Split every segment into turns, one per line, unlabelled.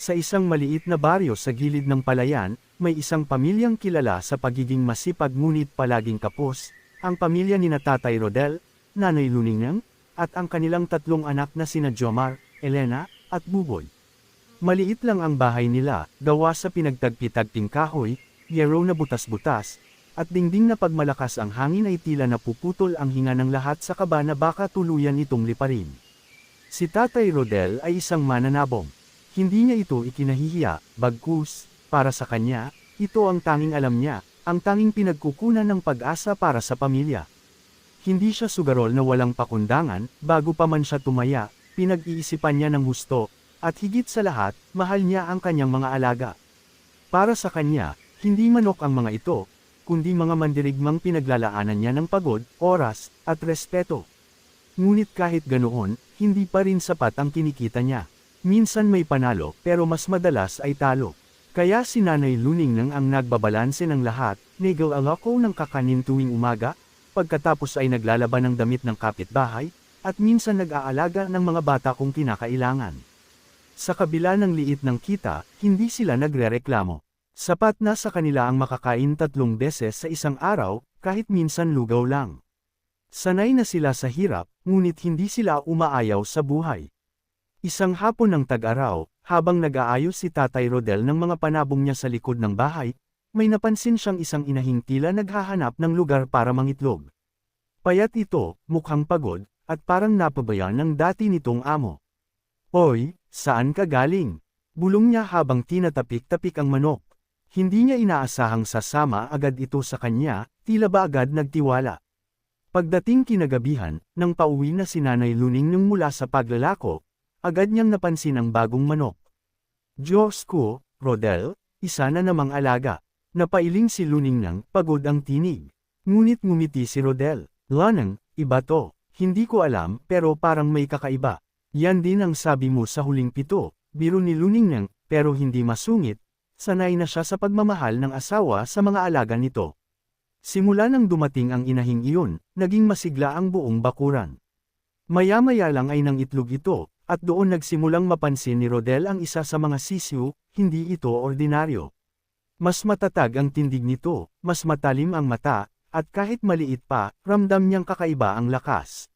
Sa isang maliit na baryo sa gilid ng palayan, may isang pamilyang kilala sa pagiging masipag ngunit palaging kapos, ang pamilya ni Tatay Rodel, Nanay Luningnang, at ang kanilang tatlong anak na sina Jomar, Elena, at Buboy. Maliit lang ang bahay nila, gawa sa pinagtagpi-tagping kahoy, yero na butas-butas, at dingding na pagmalakas ang hangin ay tila napuputol ang hinga ng lahat sa kaba na baka tuluyan itong liparin. Si Tatay Rodel ay isang mananabong. Hindi niya ito ikinahihiya, bagkus, para sa kanya, ito ang tanging alam niya, ang tanging pinagkukunan ng pag-asa para sa pamilya. Hindi siya sugarol na walang pakundangan, bago pa man siya tumaya, pinag-iisipan niya ng husto, at higit sa lahat, mahal niya ang kanyang mga alaga. Para sa kanya, hindi manok ang mga ito, kundi mga mandirigmang pinaglalaanan niya ng pagod, oras, at respeto. Ngunit kahit ganoon, hindi pa rin sapat ang kinikita niya. Minsan may panalo, pero mas madalas ay talo. Kaya si Nanay Luningnang ang nagbabalanse ng lahat, nag-aalako ng kakanin tuwing umaga, pagkatapos ay naglalaban ng damit ng kapitbahay, at minsan nag-aalaga ng mga bata kung kinakailangan. Sa kabila ng liit ng kita, hindi sila nagrereklamo. Sapat na sa kanila ang makakain 3 beses sa isang araw, kahit minsan lugaw lang. Sanay na sila sa hirap, ngunit hindi sila umaayaw sa buhay. Isang hapon ng tag-araw, habang nag-aayos si Tatay Rodel ng mga panabong niya sa likod ng bahay, may napansin siyang isang inahing tila naghahanap ng lugar para mangitlog. Payat ito, mukhang pagod, at parang napabayaan ng dati nitong amo. "Oy, saan ka galing?" Bulong niya habang tinatapik-tapik ang manok. Hindi niya inaasahang sasama agad ito sa kanya, tila ba agad nagtiwala. Pagdating kinagabihan, nang pauwi na si Nanay Luningnang mula sa paglalako, agad niyang napansin ang bagong manok. "Diyos ko, Rodel, isa na namang alaga." Napailing si Luningnang, pagod ang tinig. Ngunit ngumiti si Rodel. "Lanang, iba to. Hindi ko alam, pero parang may kakaiba." "Yan din ang sabi mo sa huling 7, biro ni Luningnang, pero hindi masungit. Sanay na siya sa pagmamahal ng asawa sa mga alaga nito. Simula nang dumating ang inahing iyon, naging masigla ang buong bakuran. Maya-maya lang ay nang itlog ito, at doon nagsimulang mapansin ni Rodel ang isa sa mga sisiw, hindi ito ordinaryo. Mas matatag ang tindig nito, mas matalim ang mata, at kahit maliit pa, ramdam niyang kakaiba ang lakas.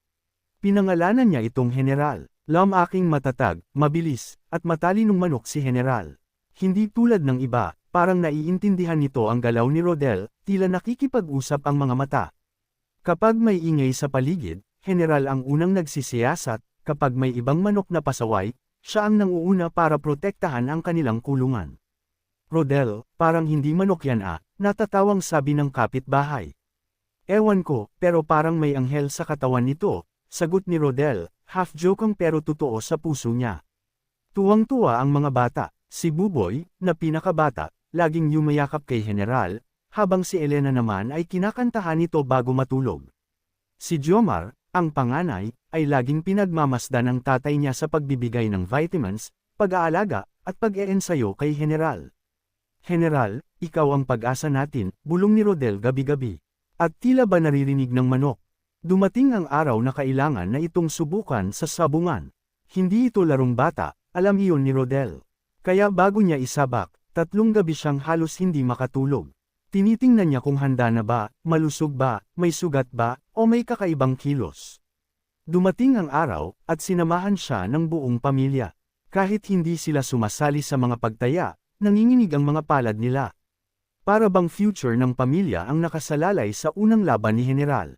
Pinangalanan niya itong General. Aking matatag, mabilis, at matalinong manok si General. Hindi tulad ng iba, parang naiintindihan nito ang galaw ni Rodel, tila nakikipag-usap ang mga mata. Kapag may ingay sa paligid, General ang unang nagsisiyasat, kapag may ibang manok na pasaway, siya ang nanguuna para protektahan ang kanilang kulungan. "Rodel, parang hindi manok yan natatawang sabi ng kapitbahay. "Ewan ko, pero parang may anghel sa katawan nito," sagot ni Rodel, half-jokang pero totoo sa puso niya. Tuwang-tuwa ang mga bata. Si Buboy, na pinakabata, laging yumayakap kay General, habang si Elena naman ay kinakantahan nito bago matulog. Si Jomar, ang panganay, ay laging pinagmamasdan ng tatay niya sa pagbibigay ng vitamins, pag-aalaga, at pag-eensayo kay General. "General, ikaw ang pag-asa natin," bulong ni Rodel gabi-gabi. At tila ba naririnig ng manok. Dumating ang araw na kailangan na itong subukan sa sabungan. Hindi ito larong bata, alam iyon ni Rodel. Kaya bago niya isabak, 3 gabi siyang halos hindi makatulog. Tinitingnan niya kung handa na ba, malusog ba, may sugat ba, o may kakaibang kilos. Dumating ang araw, at sinamahan siya ng buong pamilya. Kahit hindi sila sumasali sa mga pagtaya, nanginginig ang mga palad nila. Para bang future ng pamilya ang nakasalalay sa unang laban ni General.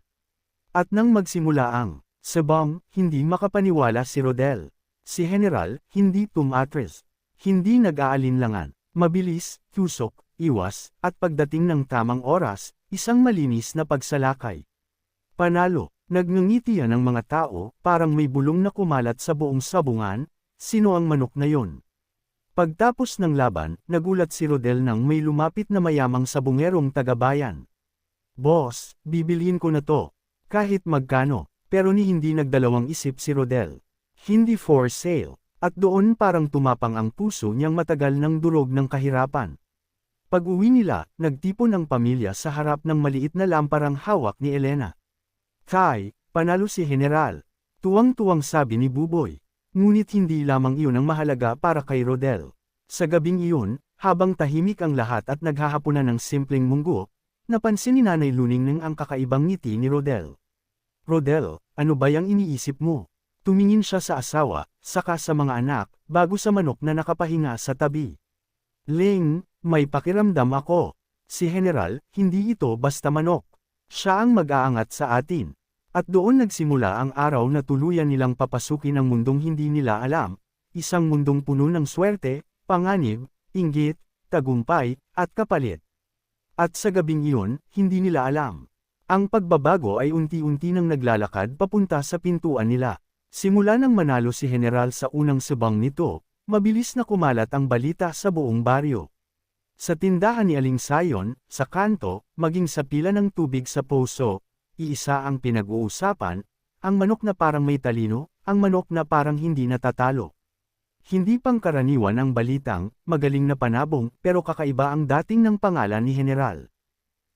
At nang magsimula ang sabang, hindi makapaniwala si Rodel. Si General, hindi tumatris. Hindi nag-aalinlangan, mabilis, tusok, iwas, at pagdating ng tamang oras, isang malinis na pagsalakay. Panalo, nagnangitian ang mga tao, parang may bulong na kumalat sa buong sabungan. Sino ang manok na yon? Pagtapos ng laban, nagulat si Rodel nang may lumapit na mayamang sabungerong taga-bayan. "Boss, bibilhin ko na to. Kahit magkano." Pero hindi nagdalawang isip si Rodel. Hindi for sale. At doon parang tumapang ang puso niyang matagal ng durog ng kahirapan. Pag-uwi nila, nagtipon ang pamilya sa harap ng maliit na lamparang hawak ni Elena. "Tay, panalo si General." Tuwang-tuwang sabi ni Buboy. Ngunit hindi lamang iyon ang mahalaga para kay Rodel. Sa gabing iyon, habang tahimik ang lahat at naghahapunan ng simpleng munggo, napansin ni Nanay Luningning ang kakaibang ngiti ni Rodel. Rodel, ano ba yang iniisip mo? Tumingin siya sa asawa, saka sa mga anak, bago sa manok na nakapahinga sa tabi. Ling, may pakiramdam ako. Si General, hindi ito basta manok. Siya ang mag-aangat sa atin. At doon nagsimula ang araw na tuluyan nilang papasukin ang mundong hindi nila alam, isang mundong puno ng swerte, panganib, inggit, tagumpay, at kapalit. At sa gabing iyon, hindi nila alam. Ang pagbabago ay unti-unti nang naglalakad papunta sa pintuan nila. Simula nang manalo si General sa unang subang nito, mabilis na kumalat ang balita sa buong baryo. Sa tindahan ni Aling Sayon, sa kanto, maging sa pila ng tubig sa poso, iisa ang pinag-uusapan, ang manok na parang may talino, ang manok na parang hindi natatalo. Hindi pangkaraniwan ang balitang, magaling na panabong, pero kakaiba ang dating ng pangalan ni General.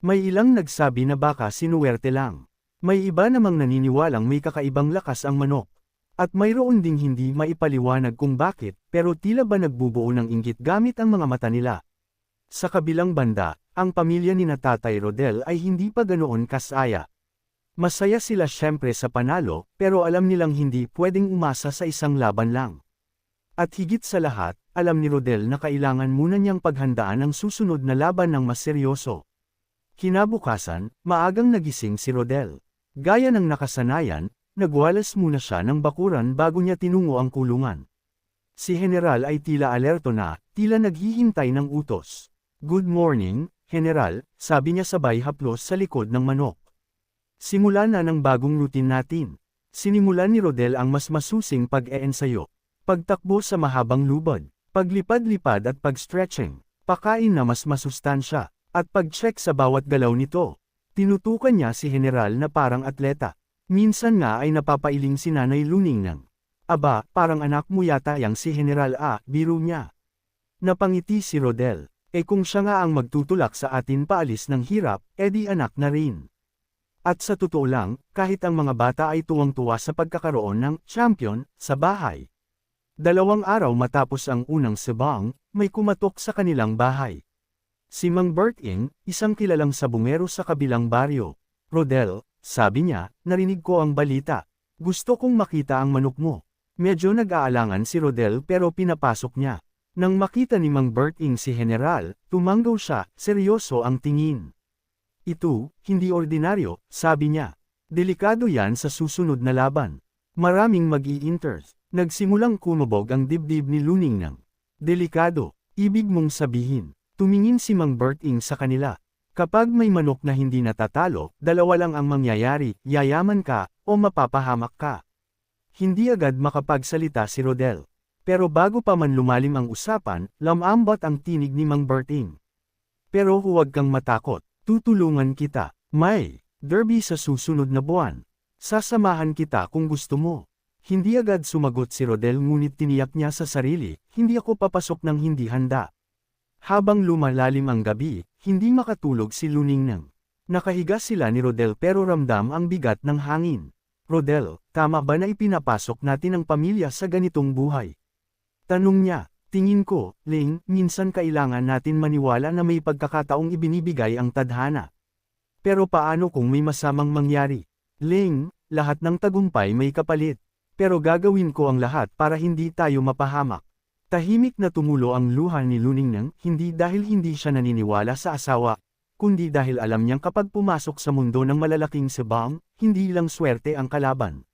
May ilang nagsabi na baka sinuwerte lang. May iba namang naniniwalang may kakaibang lakas ang manok. At mayroon ding hindi maipaliwanag kung bakit, pero tila ba nagbubuo ng inggit gamit ang mga mata nila. Sa kabilang banda, ang pamilya ni Tatay Rodel ay hindi pa ganoon kasaya. Masaya sila syempre sa panalo, pero alam nilang hindi pwedeng umasa sa isang laban lang. At higit sa lahat, alam ni Rodel na kailangan muna niyang paghandaan ang susunod na laban ng mas seryoso. Kinabukasan, maagang nagising si Rodel. Gaya ng nakasanayan, nagwalas muna siya ng bakuran bago niya tinungo ang kulungan. Si General ay tila alerto na, tila naghihintay ng utos. "Good morning, General," sabi niya sabay haplos sa likod ng manok. Simula na ng bagong routine natin. Sinimulan ni Rodel ang mas masusing pag-eensayo. Pagtakbo sa mahabang lubad, paglipad-lipad at pag-stretching, pakain na mas masustansya, at pag-check sa bawat galaw nito. Tinutukan niya si General na parang atleta. Minsan nga ay napapailing si Nanay Luningning. "Aba, parang anak mo yata yang si General biro niya." Napangiti si Rodel. Kung siya nga ang magtutulak sa atin paalis ng hirap, edi anak na rin. At sa totoo lang, kahit ang mga bata ay tuwang-tuwa sa pagkakaroon ng champion sa bahay. 2 araw matapos ang unang sebang, may kumatok sa kanilang bahay. Si Mang Berting, isang kilalang sabungero sa kabilang baryo. "Rodel," sabi niya, "narinig ko ang balita. Gusto kong makita ang manok mo." Medyo nag-aalangan si Rodel pero pinapasok niya. Nang makita ni Mang Berting si General, tumanggaw siya, seryoso ang tingin. "Ito, hindi ordinaryo," sabi niya. "Delikado yan sa susunod na laban. Maraming mag-i-inters." Nagsimulang kumabog ang dibdib ni Luningning. "Delikado, ibig mong sabihin?" Tumingin si Mang Berting sa kanila. "Kapag may manok na hindi natatalo, 2 lang ang mangyayari, yayaman ka, o mapapahamak ka." Hindi agad makapagsalita si Rodel. Pero bago pa man lumalim ang usapan, lamambot ang tinig ni Mang Berting. "Pero huwag kang matakot, tutulungan kita. May derby sa susunod na buwan. Sasamahan kita kung gusto mo." Hindi agad sumagot si Rodel ngunit tiniyak niya sa sarili, "Hindi ako papasok ng hindi handa." Habang lumalalim ang gabi, hindi makatulog si Luningning. Nakahiga sila ni Rodel pero ramdam ang bigat ng hangin. "Rodel, tama ba na ipinapasok natin ang pamilya sa ganitong buhay?" Tanong niya. "Tingin ko, Ling, minsan kailangan natin maniwala na may pagkakataong ibinibigay ang tadhana. Pero paano kung may masamang mangyari? Ling, lahat ng tagumpay may kapalit. Pero gagawin ko ang lahat para hindi tayo mapahamak." Tahimik na tumulo ang luha ni Luningning, hindi dahil hindi siya naniniwala sa asawa, kundi dahil alam niyang kapag pumasok sa mundo ng malalaking sebang, hindi lang swerte ang kalaban.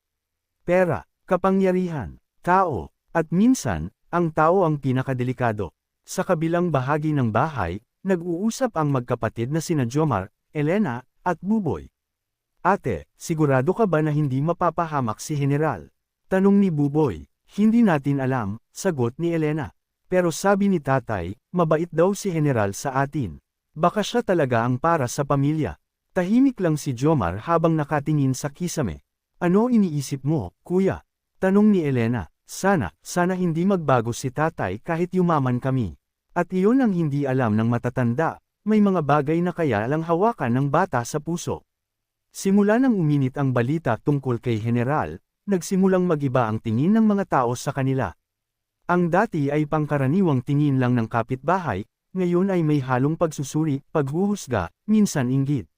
Pera, kapangyarihan, tao, at minsan, ang tao ang pinakadelikado. Sa kabilang bahagi ng bahay, nag-uusap ang magkapatid na sina Jomar, Elena, at Buboy. "Ate, sigurado ka ba na hindi mapapahamak si General?" Tanong ni Buboy. "Hindi natin alam," sagot ni Elena. "Pero sabi ni tatay, mabait daw si General sa atin. Baka siya talaga ang para sa pamilya." Tahimik lang si Jomar habang nakatingin sa kisame. "Ano iniisip mo, kuya?" Tanong ni Elena. Sana hindi magbago si tatay kahit yumaman kami." At iyon ang hindi alam ng matatanda, may mga bagay na kaya lang hawakan ng bata sa puso. Simula nang uminit ang balita tungkol kay General, nagsimulang mag-iba ang tingin ng mga tao sa kanila. Ang dati ay pangkaraniwang tingin lang ng kapitbahay, ngayon ay may halong pagsusuri, paghuhusga, minsan inggit.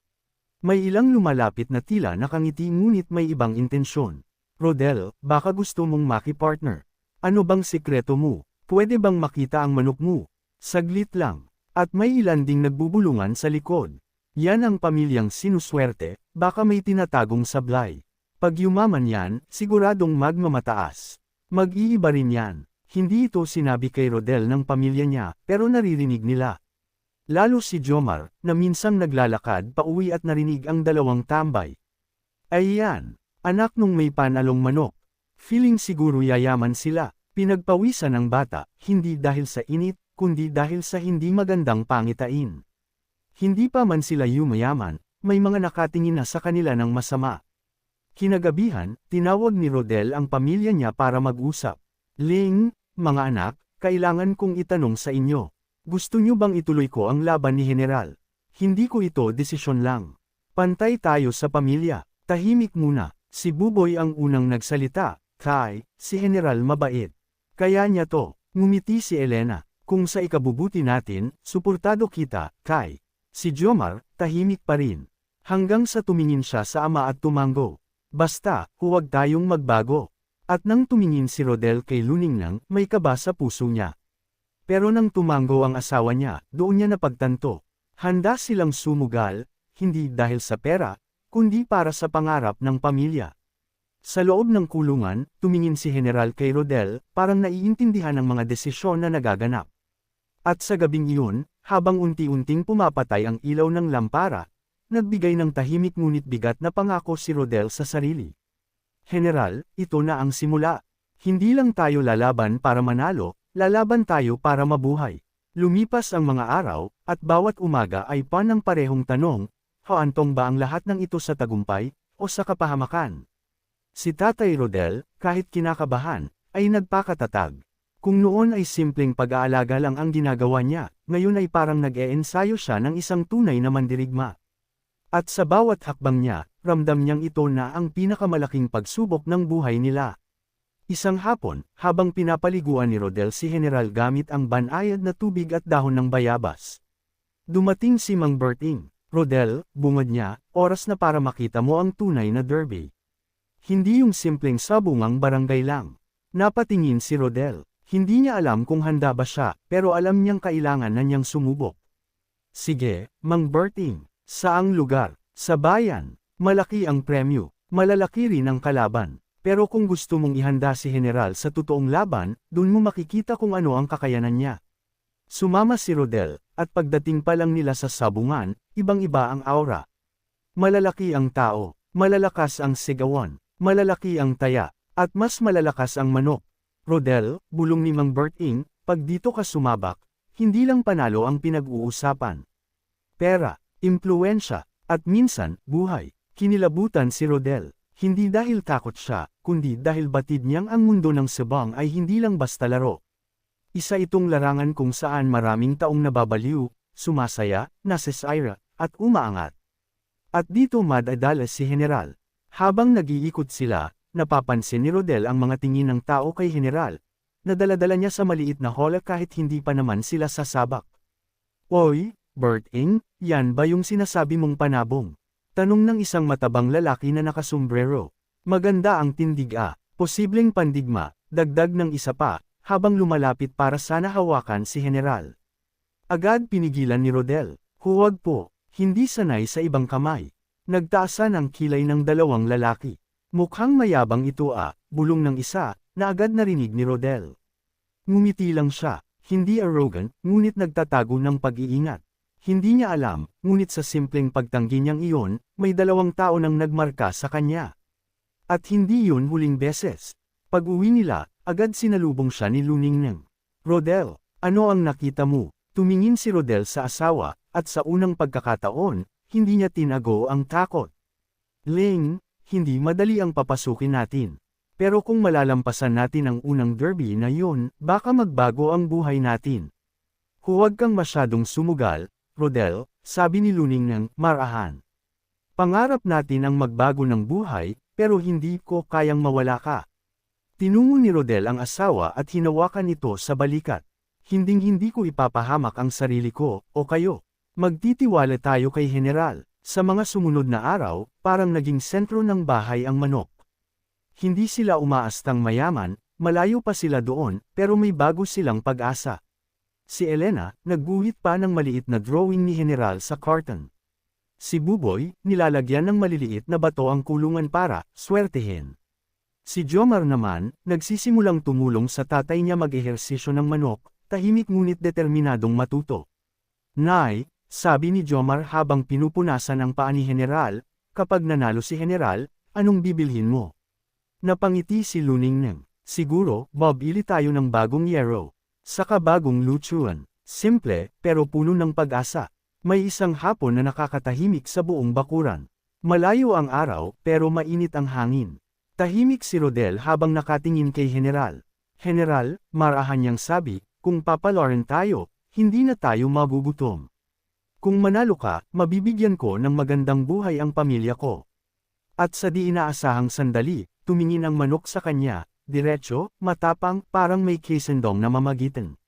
May ilang lumalapit na tila nakangiti ngunit may ibang intensyon. Rodel, baka gusto mong maki-partner. Ano bang sikreto mo? Pwede bang makita ang manok mo? Saglit lang. At may ilan ding nagbubulungan sa likod. Yan ang pamilyang sinuswerte, baka may tinatagong sablay. Pag yumaman yan, siguradong magmamataas. Mag-iiba rin yan. Hindi ito sinabi kay Rodel ng pamilya niya, pero naririnig nila. Lalo si Jomar, na minsang naglalakad pauwi at narinig ang dalawang tambay. Ayan, anak nung may panalong manok. Feeling siguro yayaman sila. Pinagpawisan ng bata, hindi dahil sa init, kundi dahil sa hindi magandang pangitain. Hindi pa man sila yumayaman, may mga nakatingin na sa kanila ng masama. Kinagabihan, tinawag ni Rodel ang pamilya niya para mag-usap. Ling, mga anak, kailangan kong itanong sa inyo. Gusto niyo bang ituloy ko ang laban ni General? Hindi ko ito desisyon lang. Pantay tayo sa pamilya. Tahimik muna. Si Buboy ang unang nagsalita. Kai, si General mabait. Kaya niya to. Ngumiti si Elena. Kung sa ikabubuti natin, suportado kita, Kai. Si Jomar, tahimik pa rin. Hanggang sa tumingin siya sa ama at tumango. Basta, huwag tayong magbago. At nang tumingin si Rodel kay Luningnang, may kaba sa puso niya. Pero nang tumango ang asawa niya, doon niya napagtanto. Handa silang sumugal, hindi dahil sa pera, kundi para sa pangarap ng pamilya. Sa loob ng kulungan, tumingin si General kay Rodel, parang naiintindihan ang mga desisyon na nagaganap. At sa gabing iyon, habang unti-unting pumapatay ang ilaw ng lampara, nagbigay ng tahimik ngunit bigat na pangako si Rodel sa sarili. General, ito na ang simula. Hindi lang tayo lalaban para manalo, lalaban tayo para mabuhay. Lumipas ang mga araw, at bawat umaga ay panang parehong tanong, haantong ba ang lahat ng ito sa tagumpay, o sa kapahamakan? Si Tatay Rodel, kahit kinakabahan, ay nagpakatatag. Kung noon ay simpleng pag-aalaga lang ang ginagawa niya, ngayon ay parang nag-e-ensayo siya ng isang tunay na mandirigma. At sa bawat hakbang niya, ramdam niyang ito na ang pinakamalaking pagsubok ng buhay nila. Isang hapon, habang pinapaliguan ni Rodel si General gamit ang banayad na tubig at dahon ng bayabas. Dumating si Mang Berting. Rodel, bungad niya, oras na para makita mo ang tunay na derby. Hindi yung simpleng sabungang barangay lang. Napatingin si Rodel. Hindi niya alam kung handa ba siya, pero alam niyang kailangan na niyang sumubok. Sige, Mang Berting. Saang lugar? Sa bayan. Malaki ang premyo. Malalaki rin ang kalaban. Pero kung gusto mong ihanda si General sa totoong laban, dun mo makikita kung ano ang kakayanan niya. Sumama si Rodel, at pagdating pa lang nila sa sabungan, ibang-iba ang aura. Malalaki ang tao, malalakas ang sigawan, malalaki ang taya, at mas malalakas ang manok. Rodel, bulong ni Mang Berting, pag dito ka sumabak, hindi lang panalo ang pinag-uusapan. Pera, impluwensya, at minsan, buhay. Kinilabutan si Rodel. Hindi dahil takot siya, kundi dahil batid niyang ang mundo ng sabang ay hindi lang basta laro. Isa itong larangan kung saan maraming taong nababaliw, sumasaya, nasisira, at umaangat. At dito madadala si General. Habang nag-iikot sila, napapansin ni Rodel ang mga tingin ng tao kay General. Nadala-dala niya sa maliit na hall kahit hindi pa naman sila sasabak. Oy, Berting, yan ba yung sinasabi mong panabong? Tanong ng isang matabang lalaki na nakasombrero. Maganda ang tindig posibleng pandigma, dagdag ng isa pa, habang lumalapit para sana hawakan si General. Agad pinigilan ni Rodel. Huwag po, hindi sanay sa ibang kamay. Nagtaasan ang kilay ng dalawang lalaki. Mukhang mayabang ito bulong ng isa, na agad narinig ni Rodel. Ngumiti lang siya, hindi arrogant, ngunit nagtatago ng pag-iingat. Hindi niya alam, ngunit sa simpleng pagtanggi niyang iyon, may dalawang tao nang nagmarka sa kanya. At hindi yun huling beses. Pag-uwi nila, agad sinalubong siya ni Luningnang. Rodel, ano ang nakita mo? Tumingin si Rodel sa asawa, at sa unang pagkakataon, hindi niya tinago ang takot. Ling, hindi madali ang papasukin natin. Pero kung malalampasan natin ang unang derby na yun, baka magbago ang buhay natin. Huwag kang masyadong sumugal, Rodel, sabi ni Luningnang, marahan. Pangarap natin ang magbago ng buhay, pero hindi ko kayang mawala ka. Tinungo ni Rodel ang asawa at hinawakan ito sa balikat. Hinding-hindi ko ipapahamak ang sarili ko, o kayo. Magtitiwala tayo kay General. Sa mga sumunod na araw, parang naging sentro ng bahay ang manok. Hindi sila umaastang mayaman, malayo pa sila doon, pero may bago silang pag-asa. Si Elena, nagguhit pa ng maliit na drawing ni General sa carton. Si Buboy, nilalagyan ng maliliit na bato ang kulungan para swertehin. Si Jomar naman, nagsisimulang tumulong sa tatay niya mag-ehersisyo ng manok, tahimik ngunit determinadong matuto. Nay, sabi ni Jomar habang pinupunasan ang paa ni General, kapag nanalo si General, anong bibilhin mo? Napangiti si Luningneng. Siguro, mabili tayo ng bagong yero. Saka bagong lutuan. Simple, pero puno ng pag-asa. May isang hapon na nakakatahimik sa buong bakuran. Malayo ang araw, pero mainit ang hangin. Tahimik si Rodel habang nakatingin kay General. General, marahan niyang sabi, kung papalorin tayo, hindi na tayo magugutom. Kung manalo ka, mabibigyan ko ng magandang buhay ang pamilya ko. At sa di inaasahang sandali, tumingin ang manok sa kanya, diretso, matapang, parang may kisendong na mamagitan.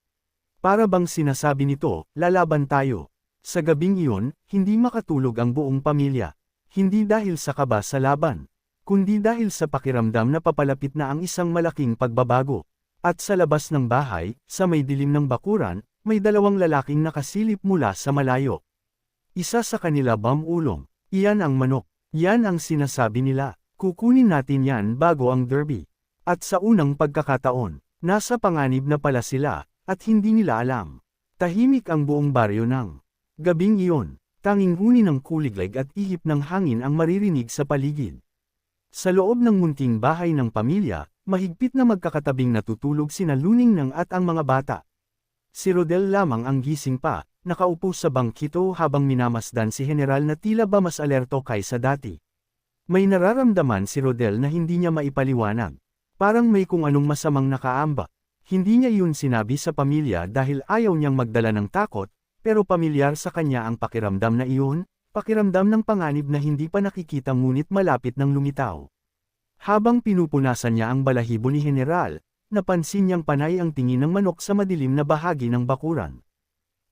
Para bang sinasabi nito, lalaban tayo. Sa gabing iyon, hindi makatulog ang buong pamilya. Hindi dahil sa kaba sa laban, kundi dahil sa pakiramdam na papalapit na ang isang malaking pagbabago. At sa labas ng bahay, sa may dilim ng bakuran, may dalawang lalaking nakasilip mula sa malayo. Isa sa kanila ulong. Iyan ang manok. Yan ang sinasabi nila. Kukunin natin yan bago ang derby. At sa unang pagkakataon, nasa panganib na pala sila, at hindi nila alam. Tahimik ang buong baryo ng gabing iyon. Tanging huni ng kuliglig at ihip ng hangin ang maririnig sa paligid. Sa loob ng munting bahay ng pamilya, mahigpit na magkakatabing natutulog sina Luningneng at ang mga bata. Si Rodel lamang ang gising pa, nakaupo sa bangkito habang minamasdan si General na tila ba mas alerto kaysa dati. May nararamdaman si Rodel na hindi niya maipaliwanag. Parang may kung anong masamang nakaamba. Hindi niya iyon sinabi sa pamilya dahil ayaw niyang magdala ng takot, pero pamilyar sa kanya ang pakiramdam na iyon, pakiramdam ng panganib na hindi pa nakikita ngunit malapit ng lumitaw. Habang pinupunasan niya ang balahibo ni General, napansin niyang panay ang tingin ng manok sa madilim na bahagi ng bakuran.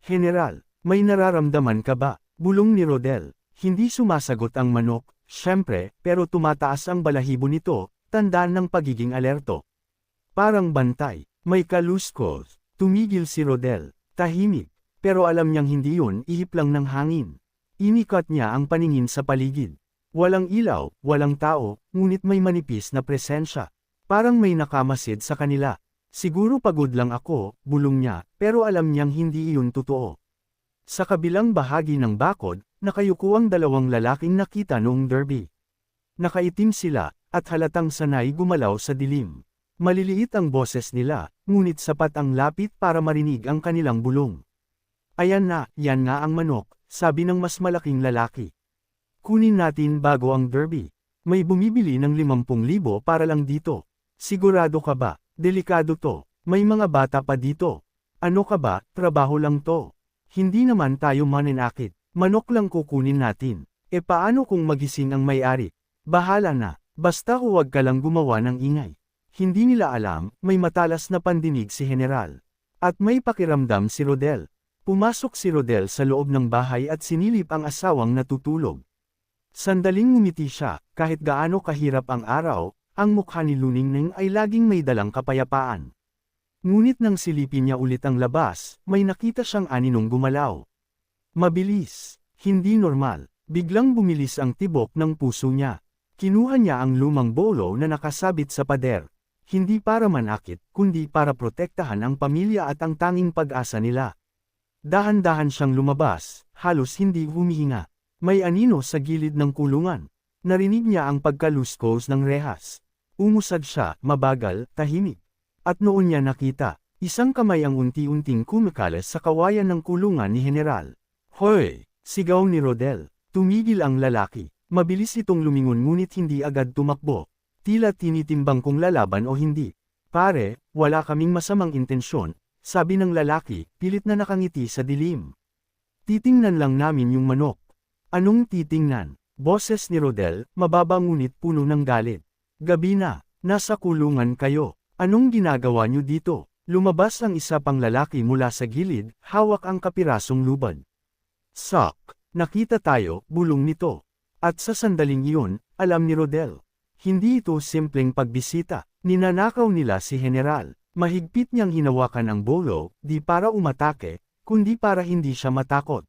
General, may nararamdaman ka ba? Bulong ni Rodel. Hindi sumasagot ang manok, syempre, pero tumataas ang balahibo nito, tandaan ng pagiging alerto. Parang bantay, may kaluskos. Tumigil si Rodel, tahimik, pero alam niyang hindi yun ihip lang ng hangin. Inikat niya ang paningin sa paligid. Walang ilaw, walang tao, ngunit may manipis na presensya. Parang may nakamasid sa kanila. Siguro pagod lang ako, bulong niya, pero alam niyang hindi iyon totoo. Sa kabilang bahagi ng bakod, nakayuko ang dalawang lalaking nakita noong derby. Nakaitim sila, at halatang sanay gumalaw sa dilim. Maliliit ang boses nila, ngunit sapat ang lapit para marinig ang kanilang bulong. Ayan na, yan nga ang manok, sabi ng mas malaking lalaki. Kunin natin bago ang derby. May bumibili ng 50,000 para lang dito. Sigurado ka ba? Delikado to. May mga bata pa dito. Ano ka ba, trabaho lang to. Hindi naman tayo maninakit. Manok lang kukunin natin. E paano kung magising ang may-ari? Bahala na. Basta huwag ka lang gumawa ng ingay. Hindi nila alam, may matalas na pandinig si General. At may pakiramdam si Rodel. Pumasok si Rodel sa loob ng bahay at sinilip ang asawang natutulog. Sandaling ngumiti siya, kahit gaano kahirap ang araw, ang mukha ni Luningneng ay laging may dalang kapayapaan. Ngunit nang silipin niya ulit ang labas, may nakita siyang aninong gumalaw. Mabilis, hindi normal, biglang bumilis ang tibok ng puso niya. Kinuha niya ang lumang bolo na nakasabit sa pader. Hindi para manakit, kundi para protektahan ang pamilya at ang tanging pag-asa nila. Dahan-dahan siyang lumabas, halos hindi humihinga. May anino sa gilid ng kulungan. Narinig niya ang pagkaluskos ng rehas. Umusad siya, mabagal, tahimik. At noon niya nakita, isang kamay ang unti-unting kumakalas sa kawayan ng kulungan ni General. Hoy! Sigaw ni Rodel. Tumigil ang lalaki. Mabilis itong lumingon ngunit hindi agad tumakbo. Tila tinitimbang kung lalaban o hindi. Pare, wala kaming masamang intensyon, sabi ng lalaki, pilit na nakangiti sa dilim. Titingnan lang namin yung manok. Anong titingnan? Boses ni Rodel, mababa ngunit puno ng galit. Gabi na, Nasa kulungan kayo. Anong ginagawa niyo dito? Lumabas ang isa pang lalaki mula sa gilid, hawak ang kapirasong lubad. Sak, nakita tayo, bulong nito. At sa sandaling iyon, alam ni Rodel. Hindi ito simpleng pagbisita. Ninanakaw nila si General. Mahigpit niyang hinawakan ang bolo, di para umatake, kundi para hindi siya matakot.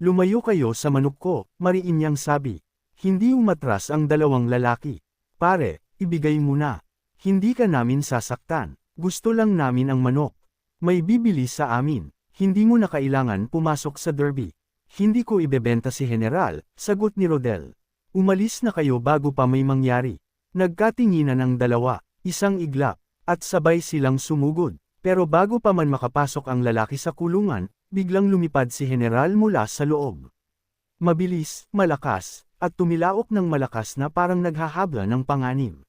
Lumayo kayo sa manok ko, mariin niyang sabi. Hindi umatras ang dalawang lalaki. Pare, ibigay mo na. Hindi ka namin sasaktan. Gusto lang namin ang manok. May bibili sa amin. Hindi mo na kailangan pumasok sa derby. Hindi ko ibebenta si General, sagot ni Rodel. Umalis na kayo bago pa may mangyari. Nagkatinginan ang dalawa, isang iglap, at sabay silang sumugod. Pero bago pa man makapasok ang lalaki sa kulungan, biglang lumipad si General mula sa loob. Mabilis, malakas, at tumilaok ng malakas na parang naghahabla ng panganib.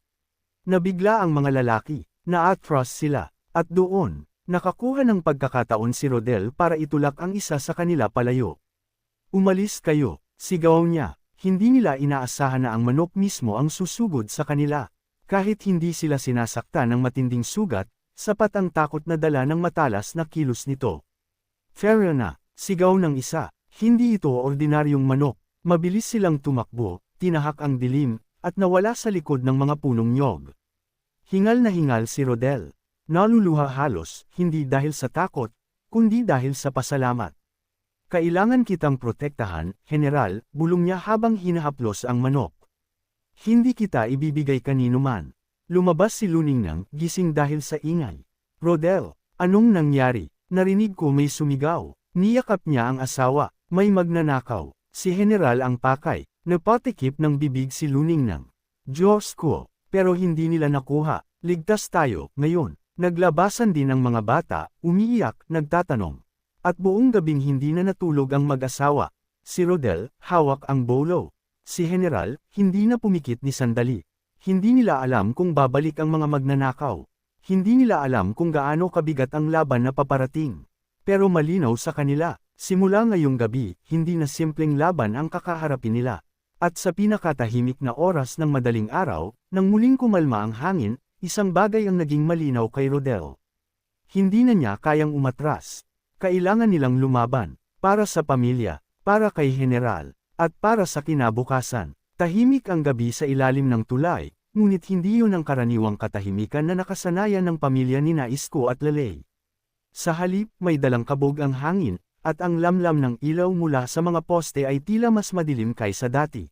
Nabigla ang mga lalaki, na-atras sila, at doon, nakakuha ng pagkakataon si Rodel para itulak ang isa sa kanila palayo. Umalis kayo, sigaw niya, hindi nila inaasahan na ang manok mismo ang susugod sa kanila. Kahit hindi sila sinasaktan ng matinding sugat, sapat ang takot na dala ng matalas na kilos nito. Fair na, sigaw ng isa, hindi ito ordinaryong manok, mabilis silang tumakbo, tinahak ang dilim, at nawala sa likod ng mga punong nyog. Hingal na hingal si Rodel. Naluluha halos, hindi dahil sa takot, kundi dahil sa pasalamat. Kailangan kitang protektahan, General, bulong niya habang hinahaplos ang manok. Hindi kita ibibigay kanino man. Lumabas si Luningnang, gising dahil sa ingay. Rodel, anong nangyari? Narinig ko may sumigaw. Niyakap niya ang asawa, may magnanakaw. Si General ang pakay. Napatikip ng bibig si Luningnang. Diyos ko, pero hindi nila nakuha. Ligtas tayo, ngayon. Naglabasan din ang mga bata, umiiyak, nagtatanong. At buong gabing hindi na natulog ang mag-asawa. Si Rodel, hawak ang bolo. Si General, hindi na pumikit ni sandali. Hindi nila alam kung babalik ang mga magnanakaw. Hindi nila alam kung gaano kabigat ang laban na paparating. Pero malinaw sa kanila, simula ngayong gabi, hindi na simpleng laban ang kakaharapin nila. At sa pinakatahimik na oras ng madaling araw, nang muling kumalma ang hangin, isang bagay ang naging malinaw kay Rodel. Hindi na niya kayang umatras. Kailangan nilang lumaban, para sa pamilya, para kay General, at para sa kinabukasan. Tahimik ang gabi sa ilalim ng tulay, ngunit hindi yun ang karaniwang katahimikan na nakasanayan ng pamilya ni Isko at Lelay. Sa halip, may dalang kabog ang hangin, at ang lamlam ng ilaw mula sa mga poste ay tila mas madilim kaysa dati.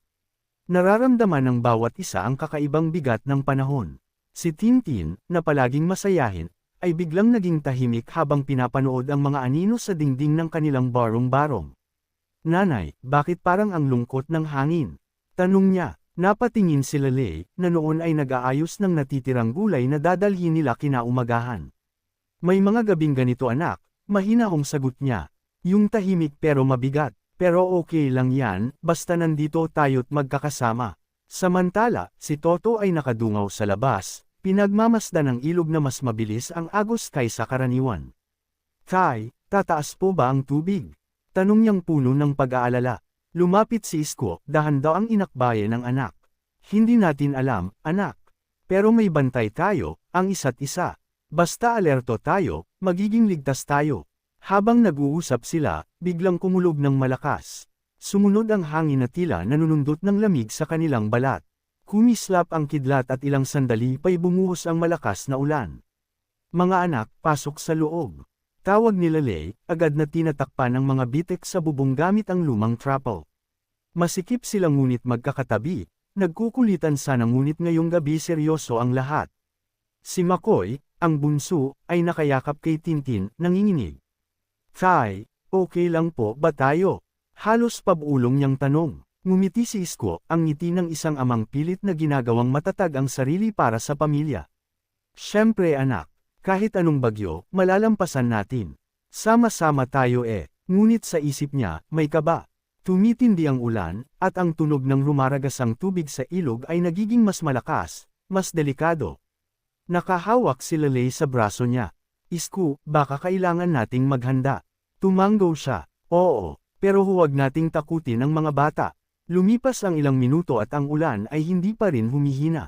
Nararamdaman ng bawat isa ang kakaibang bigat ng panahon. Si Tintin, na palaging masayahin, ay biglang naging tahimik habang pinapanood ang mga anino sa dingding ng kanilang barong-barong. Nanay, bakit parang ang lungkot ng hangin? Tanong niya. Napatingin si Lelay, na noon ay nag-aayos ng natitirang gulay na dadalhin nila kinaumagahan. May mga gabing ganito anak, mahinahong sagot niya. Yung tahimik pero mabigat, pero okay lang yan, basta nandito tayo't magkakasama. Samantala, si Toto ay nakadungaw sa labas, pinagmamasdan ng ilog na mas mabilis ang agos kaysa karaniwan. Tay, tataas po ba ang tubig? Tanong niyang puno ng pag-aalala. Lumapit si Isko, dahan daw ang inakbayan ng anak. Hindi natin alam, anak. Pero may bantay tayo, ang isa't isa. Basta alerto tayo, magiging ligtas tayo. Habang nag-uusap sila, biglang kumulob ng malakas. Sumunod ang hangin na tila nanunundot ng lamig sa kanilang balat. Kumislap ang kidlat at ilang sandali pa'y bumuhos ang malakas na ulan. Mga anak, pasok sa loob. Tawag ni Lelay, agad na tinatakpan ng mga bitek sa bubong gamit ang lumang trapal. Masikip silang ngunit magkakatabi, nagkukulitan sana ngunit ngayong gabi seryoso ang lahat. Si Makoy, ang bunso, ay nakayakap kay Tintin, nanginginig. Tay, okay lang po ba tayo? Halos pabulong niyang tanong. Ngumiti si Isko, ang ngiti ng isang amang pilit na ginagawang matatag ang sarili para sa pamilya. Siyempre anak. Kahit anong bagyo, malalampasan natin. Sama-sama tayo ngunit sa isip niya, may kaba. Tumitindi ang ulan, at ang tunog ng rumaragasang tubig sa ilog ay nagiging mas malakas, mas delikado. Nakahawak si Lelay sa braso niya. Isko, baka kailangan nating maghanda. Tumanggaw siya, oo, pero huwag nating takutin ang mga bata. Lumipas ang ilang minuto at ang ulan ay hindi pa rin humihina.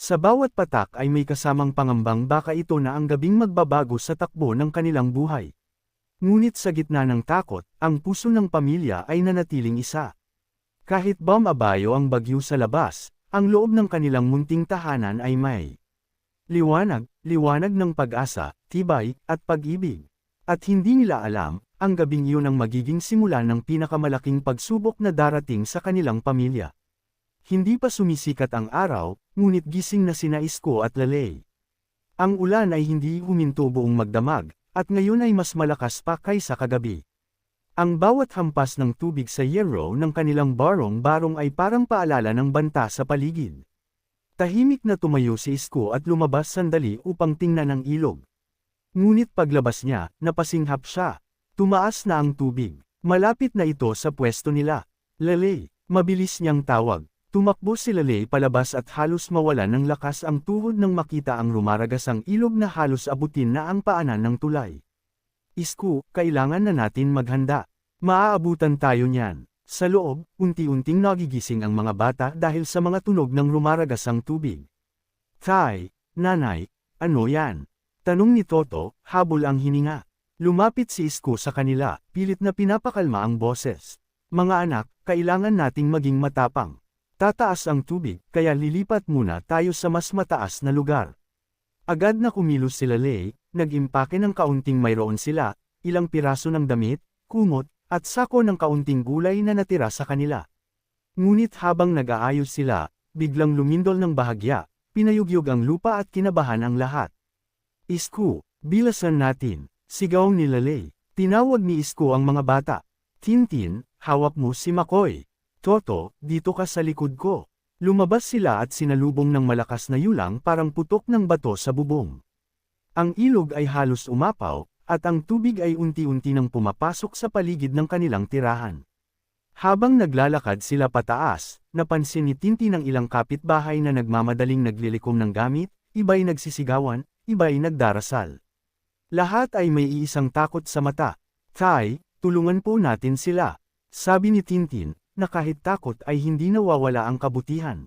Sa bawat patak ay may kasamang pangambang baka ito na ang gabing magbabago sa takbo ng kanilang buhay. Ngunit sa gitna ng takot, ang puso ng pamilya ay nanatiling isa. Kahit bumabayo ang bagyo sa labas, ang loob ng kanilang munting tahanan ay may liwanag ng pag-asa, tibay, at pag-ibig. At hindi nila alam, ang gabing iyon ang magiging simula ng pinakamalaking pagsubok na darating sa kanilang pamilya. Hindi pa sumisikat ang araw, ngunit gising na sina Isko at Lalay. Ang ulan ay hindi huminto buong magdamag, at ngayon ay mas malakas pa kaysa kagabi. Ang bawat hampas ng tubig sa yero ng kanilang barong-barong ay parang paalala ng banta sa paligid. Tahimik na tumayo si Isko at lumabas sandali upang tingnan ang ilog. Ngunit paglabas niya, napasinghap siya. Tumaas na ang tubig. Malapit na ito sa pwesto nila. Lalay, mabilis niyang tawag. Tumakbo si Lalay palabas at halos mawalan ng lakas ang tuhod nang makita ang rumaragas ang ilog na halos abutin na ang paanan ng tulay. Isko, kailangan na natin maghanda. Maaabutan tayo niyan. Sa loob, unti-unting nagigising ang mga bata dahil sa mga tunog ng rumaragas ang tubig. Tay, nanay, ano yan? Tanong ni Toto, habol ang hininga. Lumapit si Isko sa kanila, pilit na pinapakalma ang boses. Mga anak, kailangan nating maging matapang. Tataas ang tubig, kaya lilipat muna tayo sa mas mataas na lugar. Agad na kumilos si Lalay, nag-impake ng kaunting mayroon sila, ilang piraso ng damit, kumot, at sako ng kaunting gulay na natira sa kanila. Ngunit habang nag-aayos sila, biglang lumindol ng bahagya, pinayugyog ang lupa at kinabahan ang lahat. Isko, bilasan natin, sigaw ni Lalay. Tinawag ni Isko ang mga bata. Tintin, hawak mo si Makoy. Toto, dito ka sa likod ko. Lumabas sila at sinalubong ng malakas na yulang parang putok ng bato sa bubong. Ang ilog ay halos umapaw, at ang tubig ay unti-unti nang pumapasok sa paligid ng kanilang tirahan. Habang naglalakad sila pataas, napansin ni Tintin ang ilang kapitbahay na nagmamadaling naglilikom ng gamit, iba'y nagsisigawan, iba'y nagdarasal. Lahat ay may iisang takot sa mata. Tay, tulungan po natin sila. Sabi ni Tintin, na kahit takot ay hindi nawawala ang kabutihan.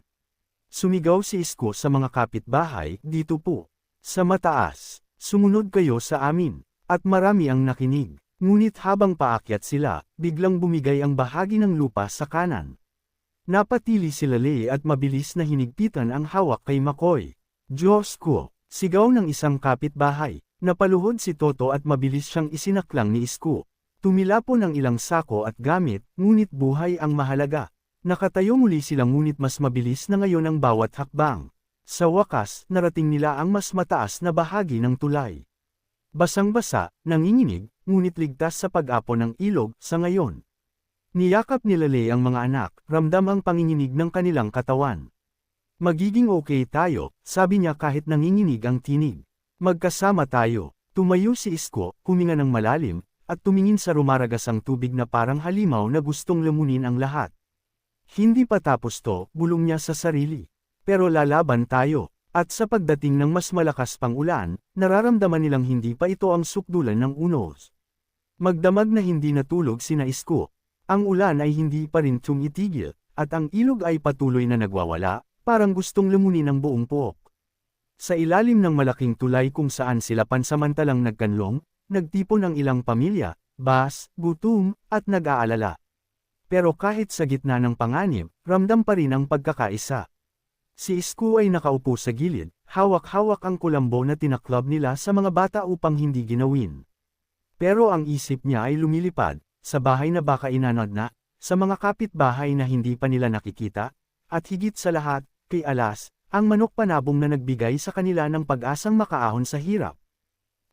Sumigaw si Isko sa mga kapitbahay, dito po. Sa mataas, sumunod kayo sa amin. At marami ang nakinig. Ngunit habang paakyat sila, biglang bumigay ang bahagi ng lupa sa kanan. Napatili si Lalay at mabilis na hinigpitan ang hawak kay Makoy. Diyos ko! Sigaw ng isang kapitbahay. Napaluhod si Toto at mabilis siyang isinaklang ni Isko. Tumilapon ang ilang sako at gamit, ngunit buhay ang mahalaga. Nakatayo muli sila ngunit mas mabilis na ngayon ang bawat hakbang. Sa wakas, narating nila ang mas mataas na bahagi ng tulay. Basang-basa, nanginginig, ngunit ligtas sa pag-apo ng ilog, sa ngayon. Niyakap ni Lalay ang mga anak, ramdam ang panginginig ng kanilang katawan. Magiging okay tayo, sabi niya kahit nanginginig ang tinig. Magkasama tayo. Tumayo si Isko, huminga ng malalim, at tumingin sa rumaragas ang tubig na parang halimaw na gustong lamunin ang lahat. Hindi pa tapos to, bulong niya sa sarili. Pero lalaban tayo. At sa pagdating ng mas malakas pang ulan, nararamdaman nilang hindi pa ito ang sukdulan ng unos. Magdamag na hindi natulog sina Isko. Ang ulan ay hindi pa rin tumitigil, at ang ilog ay patuloy na nagwawala, parang gustong lamunin ang buong pook. Sa ilalim ng malaking tulay kung saan sila pansamantalang nagkanlong, nagtipon ang ilang pamilya, bas, gutom, at nag-aalala. Pero kahit sa gitna ng panganib, ramdam pa rin ang pagkakaisa. Si Isko ay nakaupo sa gilid, hawak-hawak ang kulambo na tinaklob nila sa mga bata upang hindi ginawin. Pero ang isip niya ay lumilipad, sa bahay na baka inanod na, sa mga kapitbahay na hindi pa nila nakikita, at higit sa lahat, kay Alas, ang manok panabong na nagbigay sa kanila ng pag-asang makaahon sa hirap.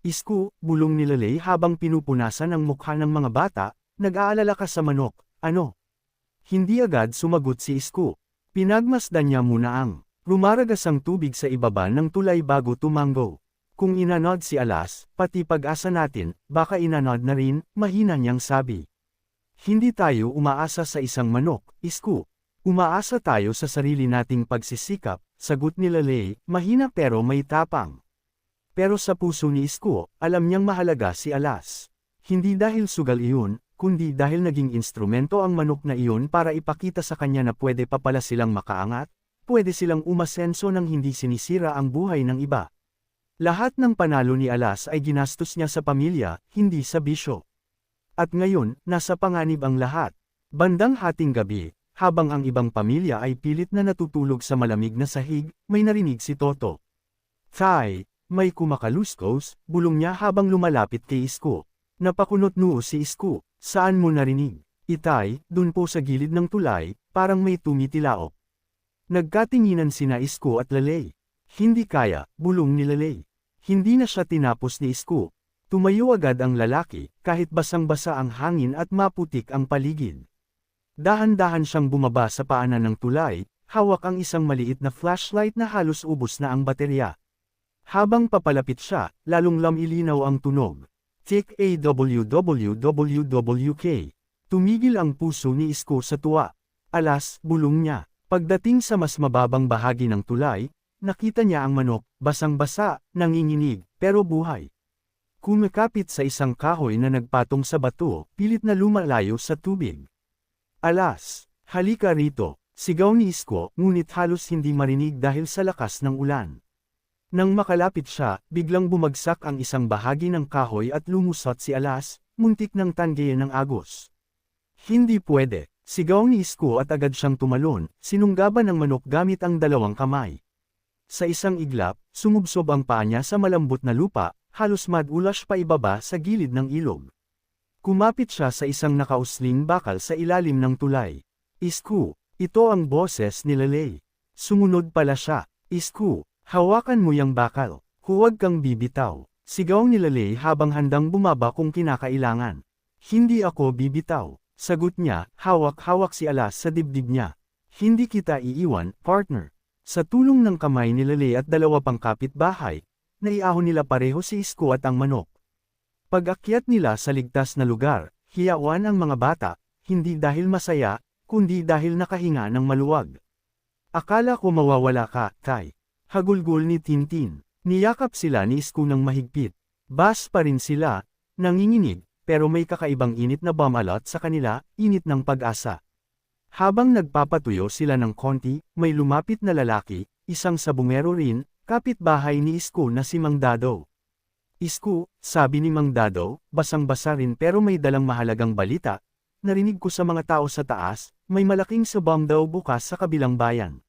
Isko, bulong ni Lalay habang pinupunasan ang mukha ng mga bata, nag-aalala ka sa manok, ano? Hindi agad sumagot si Isko. Pinagmasdan niya muna ang rumaragas ang tubig sa ibaba ng tulay bago tumango. Kung inanod si Alas, pati pag-asa natin, baka inanod na rin, mahina niyang sabi. Hindi tayo umaasa sa isang manok, Isko. Umaasa tayo sa sarili nating pagsisikap, sagot ni Lalay, mahina pero may tapang. Pero sa puso ni Isko, alam niyang mahalaga si Alas. Hindi dahil sugal iyon, kundi dahil naging instrumento ang manok na iyon para ipakita sa kanya na pwede pa pala silang makaangat, pwede silang umasenso nang hindi sinisira ang buhay ng iba. Lahat ng panalo ni Alas ay ginastos niya sa pamilya, hindi sa bisyo. At ngayon, nasa panganib ang lahat. Bandang hating gabi, habang ang ibang pamilya ay pilit na natutulog sa malamig na sahig, may narinig si Toto. Tay, may kumakaluskos, bulong niya habang lumalapit kay Isko. Napakunot noo si Isko, saan mo narinig? Itay, dun po sa gilid ng tulay, parang may tumitilaok. Nagkatinginan sina Isko at Lalay. Hindi kaya, bulong ni Lalay. Hindi na siya tinapos ni Isko. Tumayo agad ang lalaki, kahit basang-basa ang hangin at maputik ang paligid. Dahan-dahan siyang bumaba sa paanan ng tulay, hawak ang isang maliit na flashlight na halos ubos na ang baterya. Habang papalapit siya, lalong lamilinaw ang tunog. Tick AWWWK. Tumigil ang puso ni Isko sa tuwa. Alas, bulong niya. Pagdating sa mas mababang bahagi ng tulay, nakita niya ang manok, basang-basa, nanginginig, pero buhay. Kumikapit sa isang kahoy na nagpatong sa bato, pilit na lumalayo sa tubig. Alas, halika rito, sigaw ni Isko, ngunit halos hindi marinig dahil sa lakas ng ulan. Nang makalapit siya, biglang bumagsak ang isang bahagi ng kahoy at lumusot si Alas, muntik ng tanggayan ng agos. Hindi pwede, sigaw ni Isko at agad siyang tumalon, sinunggaban ng manok gamit ang dalawang kamay. Sa isang iglap, sumubsob ang paa niya sa malambot na lupa, halos madulas pa ibaba sa gilid ng ilog. Kumapit siya sa isang nakausling bakal sa ilalim ng tulay. Isko, ito ang boses ni Lalay. Sumunod pala siya. Isko, hawakan mo yang bakal. Huwag kang bibitaw. Sigaw ni Lalay habang handang bumaba kung kinakailangan. Hindi ako bibitaw. Sagot niya, hawak-hawak si Alas sa dibdib niya. Hindi kita iiwan, partner. Sa tulong ng kamay ni Lalay at dalawa pang kapitbahay, naiahon nila pareho si Isko at ang manok. Pag-akyat nila sa ligtas na lugar, hiyawan ang mga bata, hindi dahil masaya, kundi dahil nakahinga ng maluwag. Akala ko mawawala ka, Tay. Hagulgol ni Tintin. Niyakap sila ni Isko ng mahigpit. Bas pa rin sila, nanginginig, pero may kakaibang init na bumalot sa kanila, init ng pag-asa. Habang nagpapatuyo sila ng konti, may lumapit na lalaki, isang sabungero rin, kapitbahay ni Isko na si Mang Dado. Isko, sabi ni Mang Dado, basang-basa rin pero may dalang mahalagang balita. Narinig ko sa mga tao sa taas, may malaking sabong daw bukas sa kabilang bayan.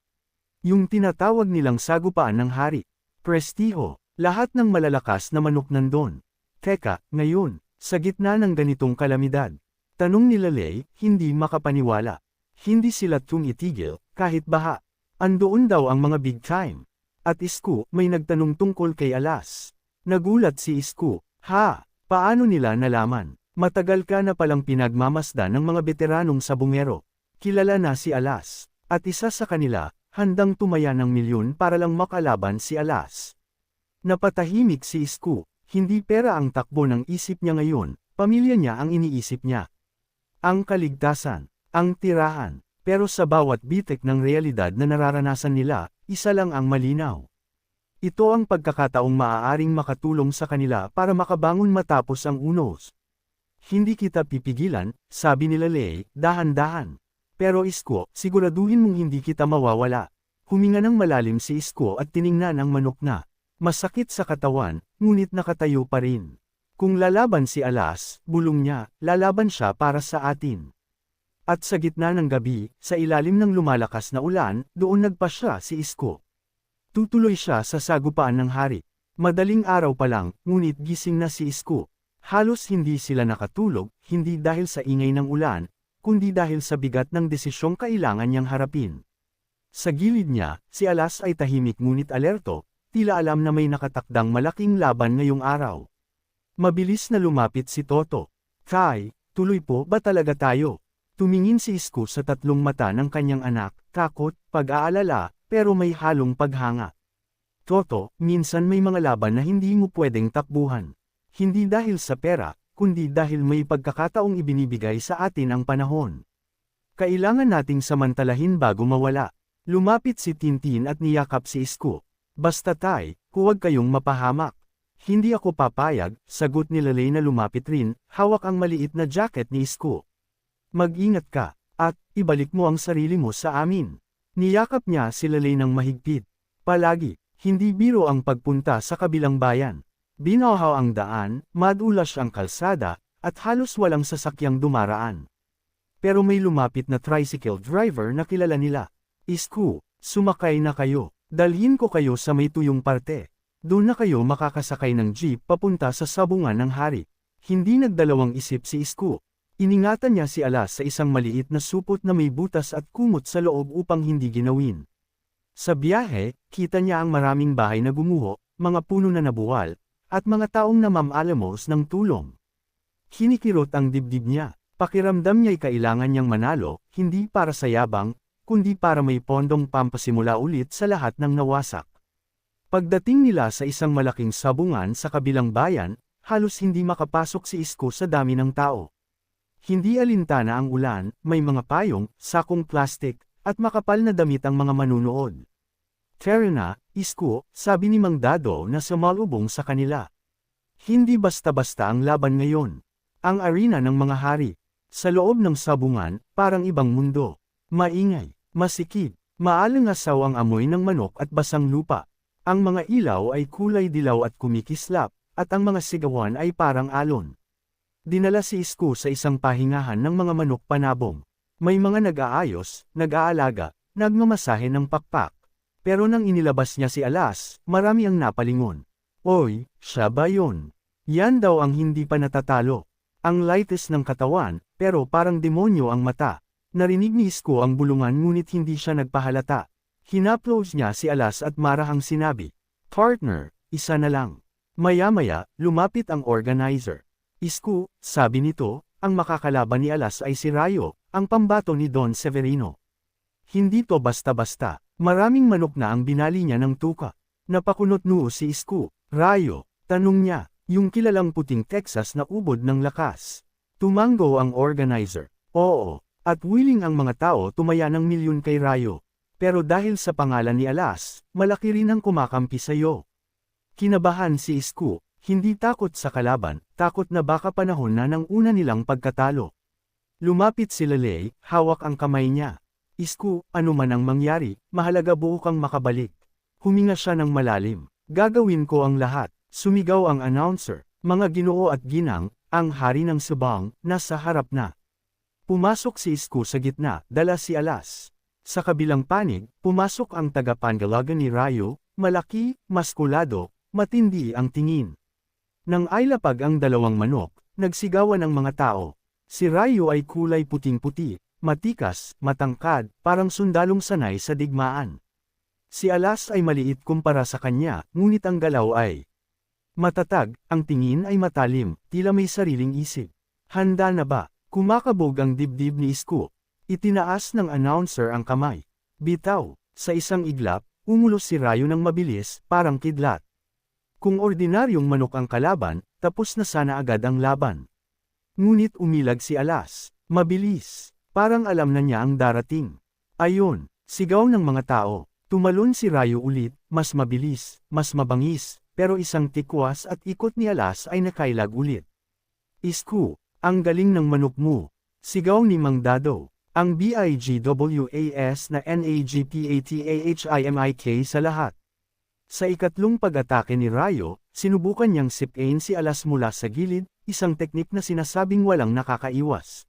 Yung tinatawag nilang sagupaan ng hari. Prestiho, lahat ng malalakas na manok nandun. Teka, ngayon, sa gitna ng ganitong kalamidad. Tanong ni Lalay, hindi makapaniwala. Hindi sila tumitigil, kahit baha. Andoon daw ang mga big time. At Isko, may nagtanong tungkol kay Alas. Nagulat si Isko, ha, paano nila nalaman? Matagal ka na palang pinagmamasdan ng mga veteranong sabungero. Kilala na si Alas, at isa sa kanila, handang tumaya ng milyon para lang makalaban si Alas. Napatahimik si Isko, hindi pera ang takbo ng isip niya ngayon, pamilya niya ang iniisip niya. Ang kaligtasan. Ang tirahan, pero sa bawat bitik ng realidad na nararanasan nila, isa lang ang malinaw. Ito ang pagkakataong maaaring makatulong sa kanila para makabangon matapos ang unos. Hindi kita pipigilan, sabi ni Lalay, dahan-dahan. Pero Isko, siguraduhin mong hindi kita mawawala. Huminga ng malalim si Isko at tiningnan ang manok na. Masakit sa katawan, ngunit nakatayo pa rin. Kung lalaban si Alas, bulong niya, lalaban siya para sa atin. At sa gitna ng gabi, sa ilalim ng lumalakas na ulan, doon nagpasya si Isko. Tutuloy siya sa sagupaan ng hari. Madaling araw pa lang, ngunit gising na si Isko. Halos hindi sila nakatulog, hindi dahil sa ingay ng ulan, kundi dahil sa bigat ng desisyong kailangan niyang harapin. Sa gilid niya, si Alas ay tahimik ngunit alerto, tila alam na may nakatakdang malaking laban ngayong araw. Mabilis na lumapit si Toto. Tay, tuloy po ba talaga tayo? Tumingin si Isko sa tatlong mata ng kanyang anak, takot, pag-aalala, pero may halong paghanga. Toto, minsan may mga laban na hindi mo pwedeng takbuhan. Hindi dahil sa pera, kundi dahil may pagkakataong ibinibigay sa atin ang panahon. Kailangan nating samantalahin bago mawala. Lumapit si Tintin at niyakap si Isko. Basta Tay, huwag kayong mapahamak. Hindi ako papayag, sagot ni Lalay na lumapit rin, hawak ang maliit na jacket ni Isko. Mag-ingat ka, at ibalik mo ang sarili mo sa amin. Niyakap niya si Lele ng mahigpit. Palagi, hindi biro ang pagpunta sa kabilang bayan. Binahaw ang daan, madulas ang kalsada, at halos walang sasakyang dumaraan. Pero may lumapit na tricycle driver na kilala nila. Isko, sumakay na kayo. Dalhin ko kayo sa may tuyong parte. Doon na kayo makakasakay ng jeep papunta sa sabungan ng hari. Hindi nagdalawang isip si Isko. Iningatan niya si Alas sa isang maliit na supot na may butas at kumot sa loob upang hindi ginawin. Sa biyahe, kita niya ang maraming bahay na gumuho, mga puno na nabuwal, at mga taong namamaalamos ng tulong. Kinikirot ang dibdib niya. Pakiramdam niya'y kailangan niyang manalo, hindi para sa yabang, kundi para may pondong pampasimula ulit sa lahat ng nawasak. Pagdating nila sa isang malaking sabungan sa kabilang bayan, halos hindi makapasok si Isko sa dami ng tao. Hindi alintana ang ulan, may mga payong, sakong plastik, at makapal na damit ang mga manunood. Tara na, Isko, sabi ni Mang Dado na sumalubong sa kanila. Hindi basta-basta ang laban ngayon. Ang arena ng mga hari. Sa loob ng sabungan, parang ibang mundo. Maingay, masikip, maalangasaw ang amoy ng manok at basang lupa. Ang mga ilaw ay kulay dilaw at kumikislap, at ang mga sigawan ay parang alon. Dinala si Isko sa isang pahingahan ng mga manok panabong. May mga nag-aayos, nag-aalaga, nagmamasahe ng pakpak. Pero nang inilabas niya si Alas, marami ang napalingon. Oy, siya ba yun? Yan daw ang hindi pa natatalo. Ang lightes ng katawan, pero parang demonyo ang mata. Narinig ni Isko ang bulungan ngunit hindi siya nagpahalata. Hinaplos niya si Alas at marahang sinabi, "Partner, isa na lang." Maya-maya, lumapit ang organizer. "Isko," sabi nito, "ang makakalaban ni Alas ay si Rayo, ang pambato ni Don Severino. Hindi to basta-basta, maraming manok na ang binali niya ng tuka." Napakunot noo si Isko. "Rayo?" tanong niya, yung kilalang puting Texas na ubod ng lakas. Tumango ang organizer. "Oo." At willing ang mga tao tumaya ng milyon kay Rayo. Pero dahil sa pangalan ni Alas, malaki rin ang kumakampi sa'yo. Kinabahan si Isko, hindi takot sa kalaban, takot na baka panahon na ng una nilang pagkatalo. Lumapit si Lele, hawak ang kamay niya. "Isko, ano man ang mangyari, mahalaga buo kang makabalik." Huminga siya ng malalim. "Gagawin ko ang lahat." Sumigaw ang announcer. "Mga ginoo at ginang, ang hari ng Subang, nasa harap na." Pumasok si Isko sa gitna, dala si Alas. Sa kabilang panig, pumasok ang tagapangalaga ni Rayo, malaki, maskulado, matindi ang tingin. Nang ailapag ang dalawang manok, nagsigawan ang mga tao. Si Rayo ay kulay puting-puti, matikas, matangkad, parang sundalong sanay sa digmaan. Si Alas ay maliit kumpara sa kanya, ngunit ang galaw ay matatag, ang tingin ay matalim, tila may sariling isip. "Handa na ba?" Kumakabog ang dibdib ni Isko. Itinaas ng announcer ang kamay. Bitaw, sa isang iglap, umulos si Rayo ng mabilis, parang kidlat. Kung ordinaryong manok ang kalaban, tapos na sana agad ang laban. Ngunit umilag si Alas. Mabilis. Parang alam na niya ang darating. "Ayon!" Sigaw ng mga tao. Tumalon si Rayo ulit, mas mabilis, mas mabangis, pero isang tikwas at ikot ni Alas ay nakailag ulit. "Isko, ang galing ng manok mo!" Sigaw ni Mang Dado. Ang BIGWAS na NAGPATAHIMIK sa lahat. Sa ikatlong pag-atake ni Rayo, sinubukan niyang sipain si Alas mula sa gilid, isang teknik na sinasabing walang nakakaiwas.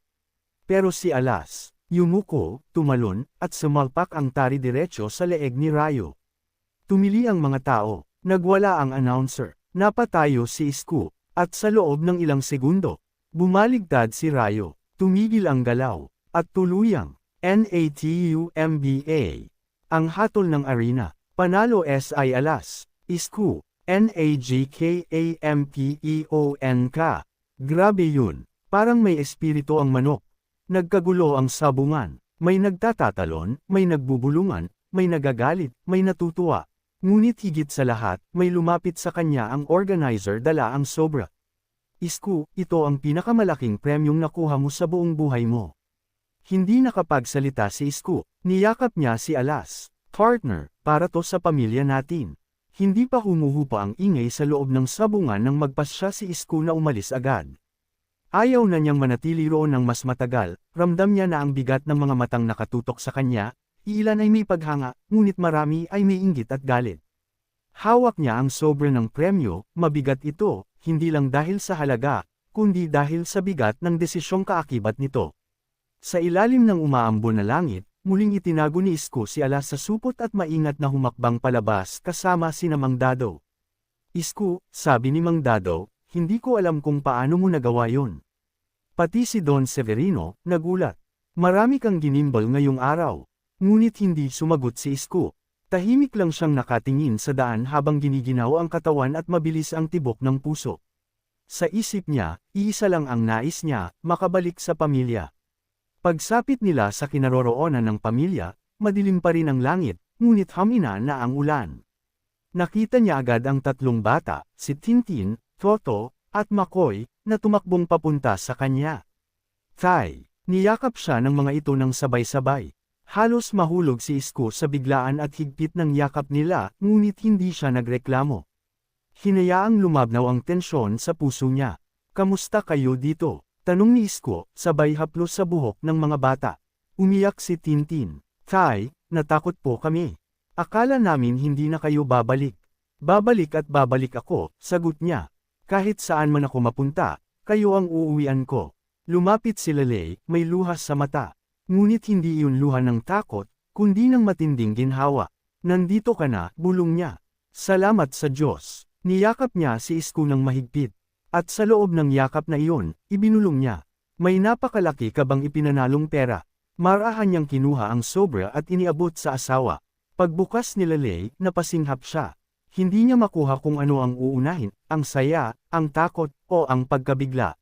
Pero si Alas, yumuko, tumalon, at sumalpak ang tari diretso sa leeg ni Rayo. Tumili ang mga tao, nagwala ang announcer, napatayo si Isko, at sa loob ng ilang segundo, bumaligtad si Rayo, tumigil ang galaw, at tuluyang, NATUMBA. Ang hatol ng arena, panalo SI Alas, Isko, NAGKAMPEONK. Grabe yun, parang may espiritu ang manok. Nagkagulo ang sabungan, may nagtatatalon, may nagbubulungan, may nagagalit, may natutuwa. Ngunit higit sa lahat, may lumapit sa kanya ang organizer dala ang sobra. "Isko, ito ang pinakamalaking premyong nakuha mo sa buong buhay mo." Hindi nakapagsalita si Isko, niyakap niya si Alas. "Partner, para to sa pamilya natin." Hindi pa humuhupa ang ingay sa loob ng sabungan nang magpasya si Isko na umalis agad. Ayaw na niyang manatili roon ng mas matagal, ramdam niya na ang bigat ng mga matang nakatutok sa kanya, ilan ay may paghanga, ngunit marami ay may inggit at galit. Hawak niya ang sobre ng premyo, mabigat ito, hindi lang dahil sa halaga, kundi dahil sa bigat ng desisyong kaakibat nito. Sa ilalim ng umaambon na langit, muling itinago ni Isko si Ala sa supot at maingat na humakbang palabas kasama sina Mang Dado. Isko, sabi ni Mang Dado, hindi ko alam kung paano mo nagawa yon. Pati si Don Severino, nagulat. Marami kang ginimbal ngayong araw. Ngunit hindi sumagot si Isko. Tahimik lang siyang nakatingin sa daan habang giniginaw ang katawan at mabilis ang tibok ng puso. Sa isip niya, iisa lang ang nais niya, makabalik sa pamilya. Pagsapit nila sa kinaroroonan ng pamilya, madilim pa rin ang langit, ngunit hamina na ang ulan. Nakita niya agad ang tatlong bata, si Tintin, Toto, at Makoy, na tumakbong papunta sa kanya. Tay, niyakap siya ng mga ito ng sabay-sabay. Halos mahulog si Isko sa biglaan at higpit ng yakap nila, ngunit hindi siya nagreklamo. Hinayaang lumabnaw ang tensyon sa puso niya. Kamusta kayo dito? Tanong ni Isko, sabay haplos sa buhok ng mga bata. Umiyak si Tintin. Tay, natakot po kami. Akala namin hindi na kayo babalik. Babalik at babalik ako, sagot niya. Kahit saan man ako mapunta, kayo ang uuwian ko. Lumapit si Lele, may luha sa mata. Ngunit hindi iyon luha ng takot, kundi ng matinding ginhawa. Nandito ka na, bulong niya. Salamat sa Diyos. Niyakap niya si Isko ng mahigpit. At sa loob ng yakap na iyon, ibinulong niya. May napakalaki ka bang ipinanalong pera? Marahan niyang kinuha ang sobra at iniabot sa asawa. Pagbukas ni Lele, napasinghap siya. Hindi niya makuha kung ano ang uunahin, ang saya, ang takot, o ang pagkabigla.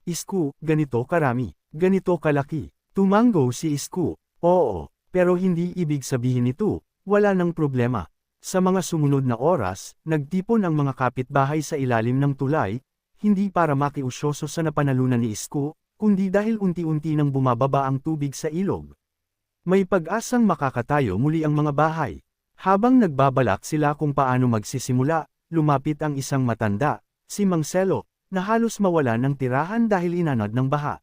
Isko, ganito karami, ganito kalaki. Tumango si Isko. Oo, pero hindi ibig sabihin nito, wala nang problema. Sa mga sumunod na oras, nagtipon ang mga kapitbahay sa ilalim ng tulay, hindi para makiusyoso sa napanalunan ni Isko, kundi dahil unti-unti nang bumababa ang tubig sa ilog. May pag-asang makakatayo muli ang mga bahay. Habang nagbabalak sila kung paano magsisimula, lumapit ang isang matanda, si Mang Selo, na halos mawala ng tirahan dahil inanod ng baha.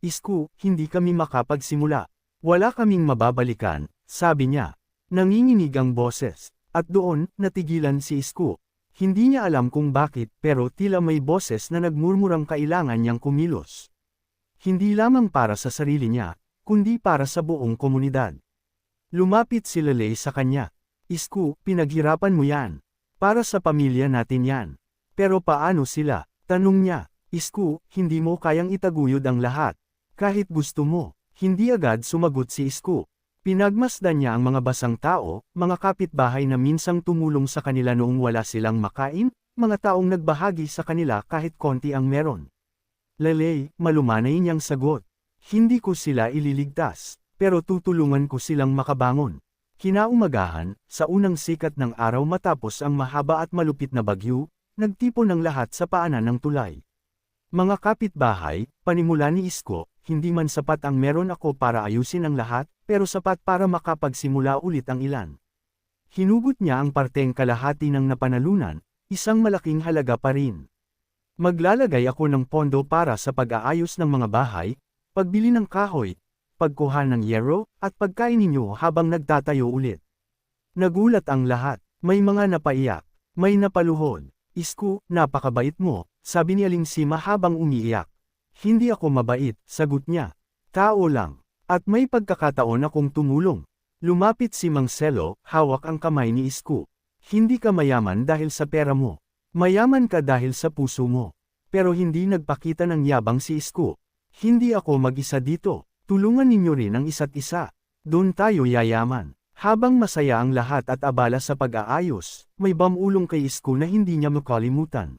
Isko, hindi kami makapagsimula. Wala kaming mababalikan, sabi niya. Nanginginig ang boses, at doon, natigilan si Isko. Hindi niya alam kung bakit, pero tila may boses na nagmurmurang kailangan niyang kumilos. Hindi lamang para sa sarili niya, kundi para sa buong komunidad. Lumapit si Lele sa kanya. Isko, pinaghirapan mo yan. Para sa pamilya natin yan. Pero paano sila? Tanong niya. Isko, hindi mo kayang itaguyod ang lahat. Kahit gusto mo. Hindi agad sumagot si Isko. Pinagmasdan niya ang mga basang tao, mga kapitbahay na minsang tumulong sa kanila noong wala silang makain, mga taong nagbahagi sa kanila kahit konti ang meron. Lele, malumanay niyang sagot. Hindi ko sila ililigtas, pero tutulungan ko silang makabangon. Kinaumagahan, sa unang sikat ng araw matapos ang mahaba at malupit na bagyo, nagtipon ang lahat sa paanan ng tulay. Mga kapitbahay, panimula ni Isko, hindi man sapat ang meron ako para ayusin ang lahat, pero sapat para makapagsimula ulit ang ilan. Hinugot niya ang parteng kalahati ng napanalunan, isang malaking halaga pa rin. Maglalagay ako ng pondo para sa pag-aayos ng mga bahay, pagbili ng kahoy, pagkuha ng yero, at pagkain ninyo habang nagtatayo ulit. Nagulat ang lahat, may mga napaiyak, may napaluhod. Isko, napakabait mo, sabi ni Aling Sima habang umiiyak. Hindi ako mabait, sagot niya. Tao lang, at may pagkakataon akong tumulong. Lumapit si Mang Selo, hawak ang kamay ni Isko. Hindi ka mayaman dahil sa pera mo. Mayaman ka dahil sa puso mo. Pero hindi nagpakita ng yabang si Isko. Hindi ako mag-isa dito. Tulungan ninyo rin ang isa't isa. Doon tayo yayaman. Habang masaya ang lahat at abala sa pag-aayos, may bamulong kay Isko na hindi niya makalimutan.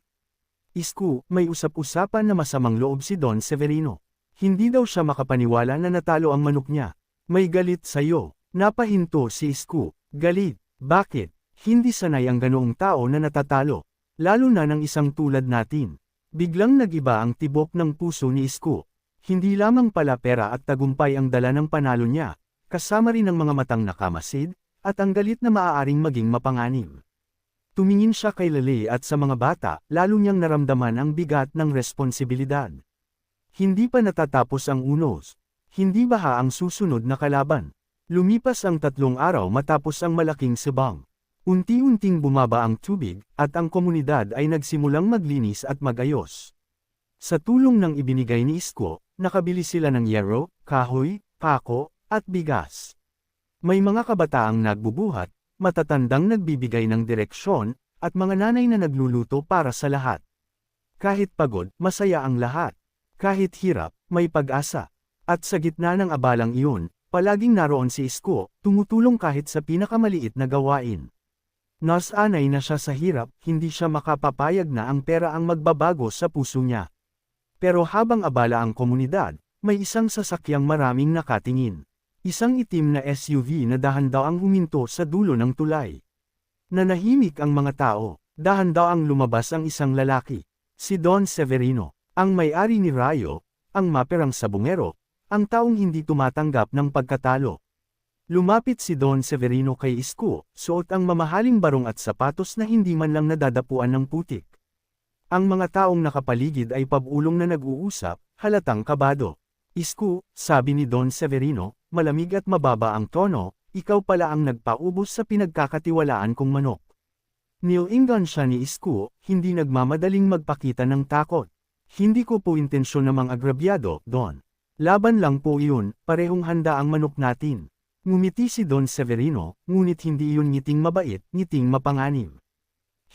Isko, may usap-usapan na masamang loob si Don Severino. Hindi daw siya makapaniwala na natalo ang manok niya. May galit sa'yo. Napahinto si Isko. Galit. Bakit? Hindi sanay ang ganoong tao na natatalo. Lalo na ng isang tulad natin. Biglang nagiba ang tibok ng puso ni Isko. Hindi lamang pala pera at tagumpay ang dala ng panalo niya, kasama rin ang mga matang nakamasid, at ang galit na maaaring maging mapanganib. Tumingin siya kay Lele at sa mga bata, lalo niyang naramdaman ang bigat ng responsibilidad. Hindi pa natatapos ang unos. Hindi baha ang susunod na kalaban. Lumipas ang 3 araw matapos ang malaking sibang. Unti-unting bumaba ang tubig, at ang komunidad ay nagsimulang maglinis at magayos. Sa tulong ng ibinigay ni Isko, nakabili sila ng yero, kahoy, pako, at bigas. May mga kabataang nagbubuhat, matatandang nagbibigay ng direksyon, at mga nanay na nagluluto para sa lahat. Kahit pagod, masaya ang lahat. Kahit hirap, may pag-asa. At sa gitna ng abalang iyon, palaging naroon si Isko, tumutulong kahit sa pinakamaliit na gawain. Nasanay na siya sa hirap, hindi siya makapapayag na ang pera ang magbabago sa puso niya. Pero habang abala ang komunidad, may isang sasakyang maraming nakatingin. Isang itim na SUV na dahan-daw ang huminto sa dulo ng tulay. Nanahimik ang mga tao, dahan-daw ang lumabas ang isang lalaki. Si Don Severino, ang may-ari ni Rayo, ang maperang sabungero, ang taong hindi tumatanggap ng pagkatalo. Lumapit si Don Severino kay Isko, suot ang mamahaling barong at sapatos na hindi man lang nadadapuan ng putik. Ang mga taong nakapaligid ay pabulong na nag-uusap, halatang kabado. Isko, sabi ni Don Severino, malamig at mababa ang tono, ikaw pala ang nagpaubos sa pinagkakatiwalaan kong manok. Nilingan siya ni Isko, hindi nagmamadaling magpakita ng takot. Hindi ko po intensyon na mang-agrabyado, Don. Laban lang po iyon, parehong handa ang manok natin. Ngumiti si Don Severino, ngunit hindi iyon ngiting mabait, ngiting mapanganib.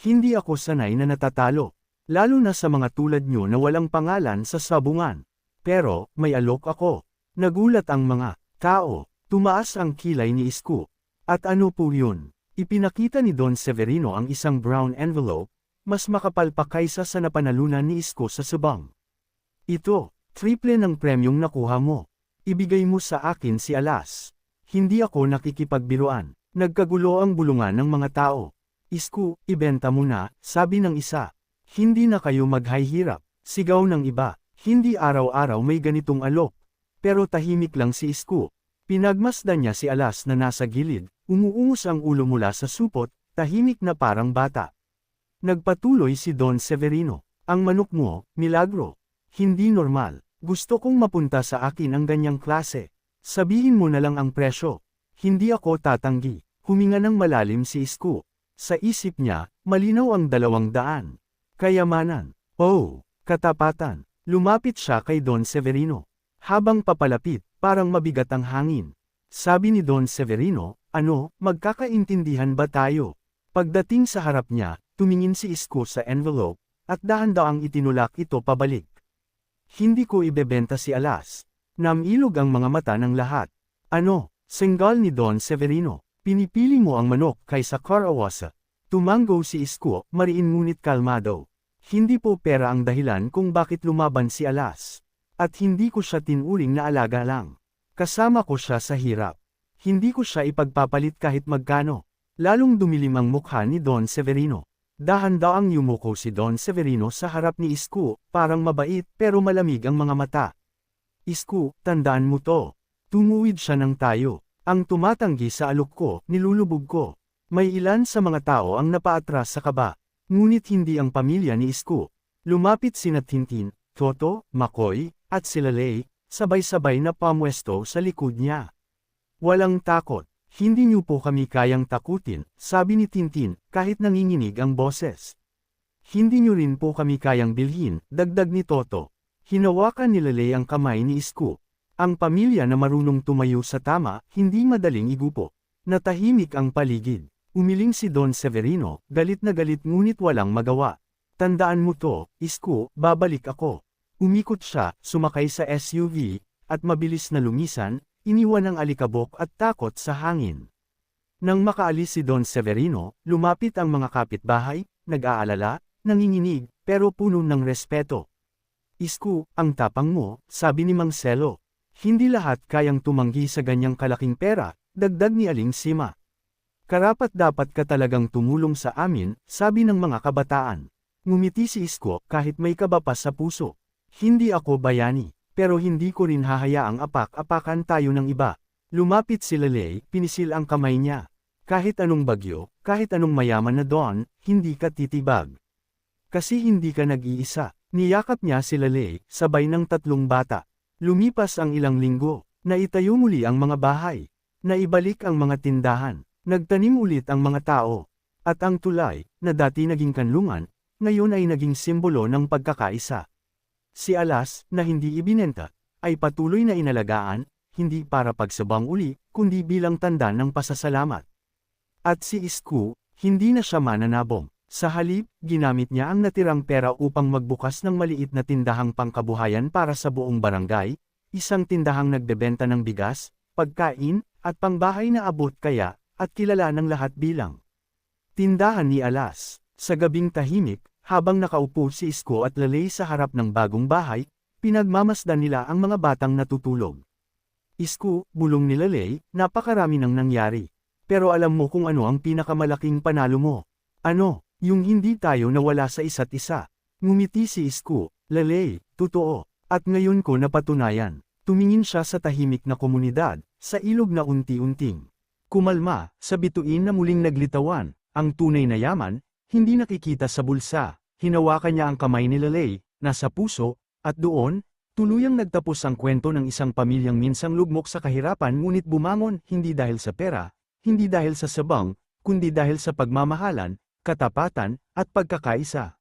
Hindi ako sanay na natatalo. Lalo na sa mga tulad nyo na walang pangalan sa sabungan. Pero, may alok ako. Nagulat ang mga tao, tumaas ang kilay ni Isko. At ano po yun? Ipinakita ni Don Severino ang isang brown envelope, mas makapal pa kaysa sa napanalunan ni Isko sa subang. Ito, triple ng premyong nakuha mo. Ibigay mo sa akin si Alas. Hindi ako nakikipagbiruan. Nagkagulo ang bulungan ng mga tao. Isko, ibenta mo na, sabi ng isa. Hindi na kayo maghihirap, sigaw ng iba, hindi araw-araw may ganitong alok. Pero tahimik lang si Isko. Pinagmasdan niya si Alas na nasa gilid, umuungos ang ulo mula sa supot, tahimik na parang bata. Nagpatuloy si Don Severino, ang manok mo, milagro. Hindi normal, gusto kong mapunta sa akin ang ganyang klase. Sabihin mo na lang ang presyo. Hindi ako tatanggi, huminga ng malalim si Isko. Sa isip niya, malinaw ang 200. Kayamanan. Oh, katapatan. Lumapit siya kay Don Severino. Habang papalapit, parang mabigat ang hangin. Sabi ni Don Severino, ano, magkakaintindihan ba tayo? Pagdating sa harap niya, tumingin si Isko sa envelope, at dahan-daang itinulak ito pabalik. Hindi ko ibebenta si Alas. Namilog ang mga mata ng lahat. Ano, senggal ni Don Severino, pinipili mo ang manok kaysa karawasa. Tumango si Isko, mariin ngunit kalmado. Hindi po pera ang dahilan kung bakit lumaban si Alas. At hindi ko siya tinuring na alaga lang. Kasama ko siya sa hirap. Hindi ko siya ipagpapalit kahit magkano. Lalong dumilim ang mukha ni Don Severino. Dahan-daang yumuko si Don Severino sa harap ni Isko, parang mabait pero malamig ang mga mata. Isko, tandaan mo to. Tumuwid siya ng tayo. Ang tumatanggi sa alok ko, nilulubog ko. May ilan sa mga tao ang napaatras sa kaba. Ngunit hindi ang pamilya ni Isko. Lumapit sina Tintin, Toto, Makoy, at sila Lei, sabay-sabay na pamwesto sa likod niya. Walang takot. Hindi niyo po kami kayang takutin, sabi ni Tintin, kahit nanginginig ang boses. Hindi niyo rin po kami kayang bilhin, dagdag ni Toto. Hinawakan ni Lei ang kamay ni Isko. Ang pamilya na marunong tumayo sa tama, hindi madaling igupo. Natahimik ang paligid. Umiling si Don Severino, galit na galit ngunit walang magawa. Tandaan mo to, Isko, babalik ako. Umikot siya, sumakay sa SUV, at mabilis na lumisan, iniwan ang alikabok at takot sa hangin. Nang makaalis si Don Severino, lumapit ang mga kapitbahay, nag-aalala, nanginginig, pero puno ng respeto. Isko, ang tapang mo, sabi ni Mang Selo. Hindi lahat kayang tumanggi sa ganyang kalaking pera, dagdag ni Aling Sima. Karapat-dapat ka talagang tumulong sa amin, sabi ng mga kabataan. Ngumiti si Isko kahit may kaba pa sa puso. Hindi ako bayani, pero hindi ko rin hahayaang apak-apakan tayo ng iba. Lumapit si Lei, pinisil ang kamay niya. Kahit anong bagyo, kahit anong mayaman na Don, hindi ka titibag. Kasi hindi ka nag-iisa. Niyakap niya si Lei, sabay ng 3 bata. Lumipas ang ilang linggo, naitayo muli ang mga bahay. Naibalik ang mga tindahan, nagtanim ulit ang mga tao, at ang tulay, na dati naging kanlungan, ngayon ay naging simbolo ng pagkakaisa. Si Alas, na hindi ibinenta, ay patuloy na inalagaan, hindi para pagsabang uli, kundi bilang tanda ng pasasalamat. At si Isko, hindi na siya mananabong. Sa halip, ginamit niya ang natirang pera upang magbukas ng maliit na tindahang pangkabuhayan para sa buong barangay, isang tindahang nagbebenta ng bigas, pagkain, at pangbahay na abot kaya, at kilala ng lahat bilang Tindahan ni Alas. Sa gabing tahimik, habang nakaupo si Isko at Lalay sa harap ng bagong bahay, pinagmamasdan nila ang mga batang natutulog. Isko, bulong ni Lalay, napakarami nang nangyari. Pero alam mo kung ano ang pinakamalaking panalo mo. Ano, yung hindi tayo nawala sa isa't isa. Ngumiti si Isko, Lalay, totoo. At ngayon ko napatunayan. Tumingin siya sa tahimik na komunidad, sa ilog na unti-unting kumalma, sa bituin na muling naglitawan. Ang tunay na yaman, hindi nakikita sa bulsa. Hinawakan niya ang kamay ni Lalay, nasa puso, at doon, tuluyang nagtapos ang kwento ng isang pamilyang minsang lugmok sa kahirapan ngunit bumangon hindi dahil sa pera, hindi dahil sa sabang, kundi dahil sa pagmamahalan, katapatan, at pagkakaisa.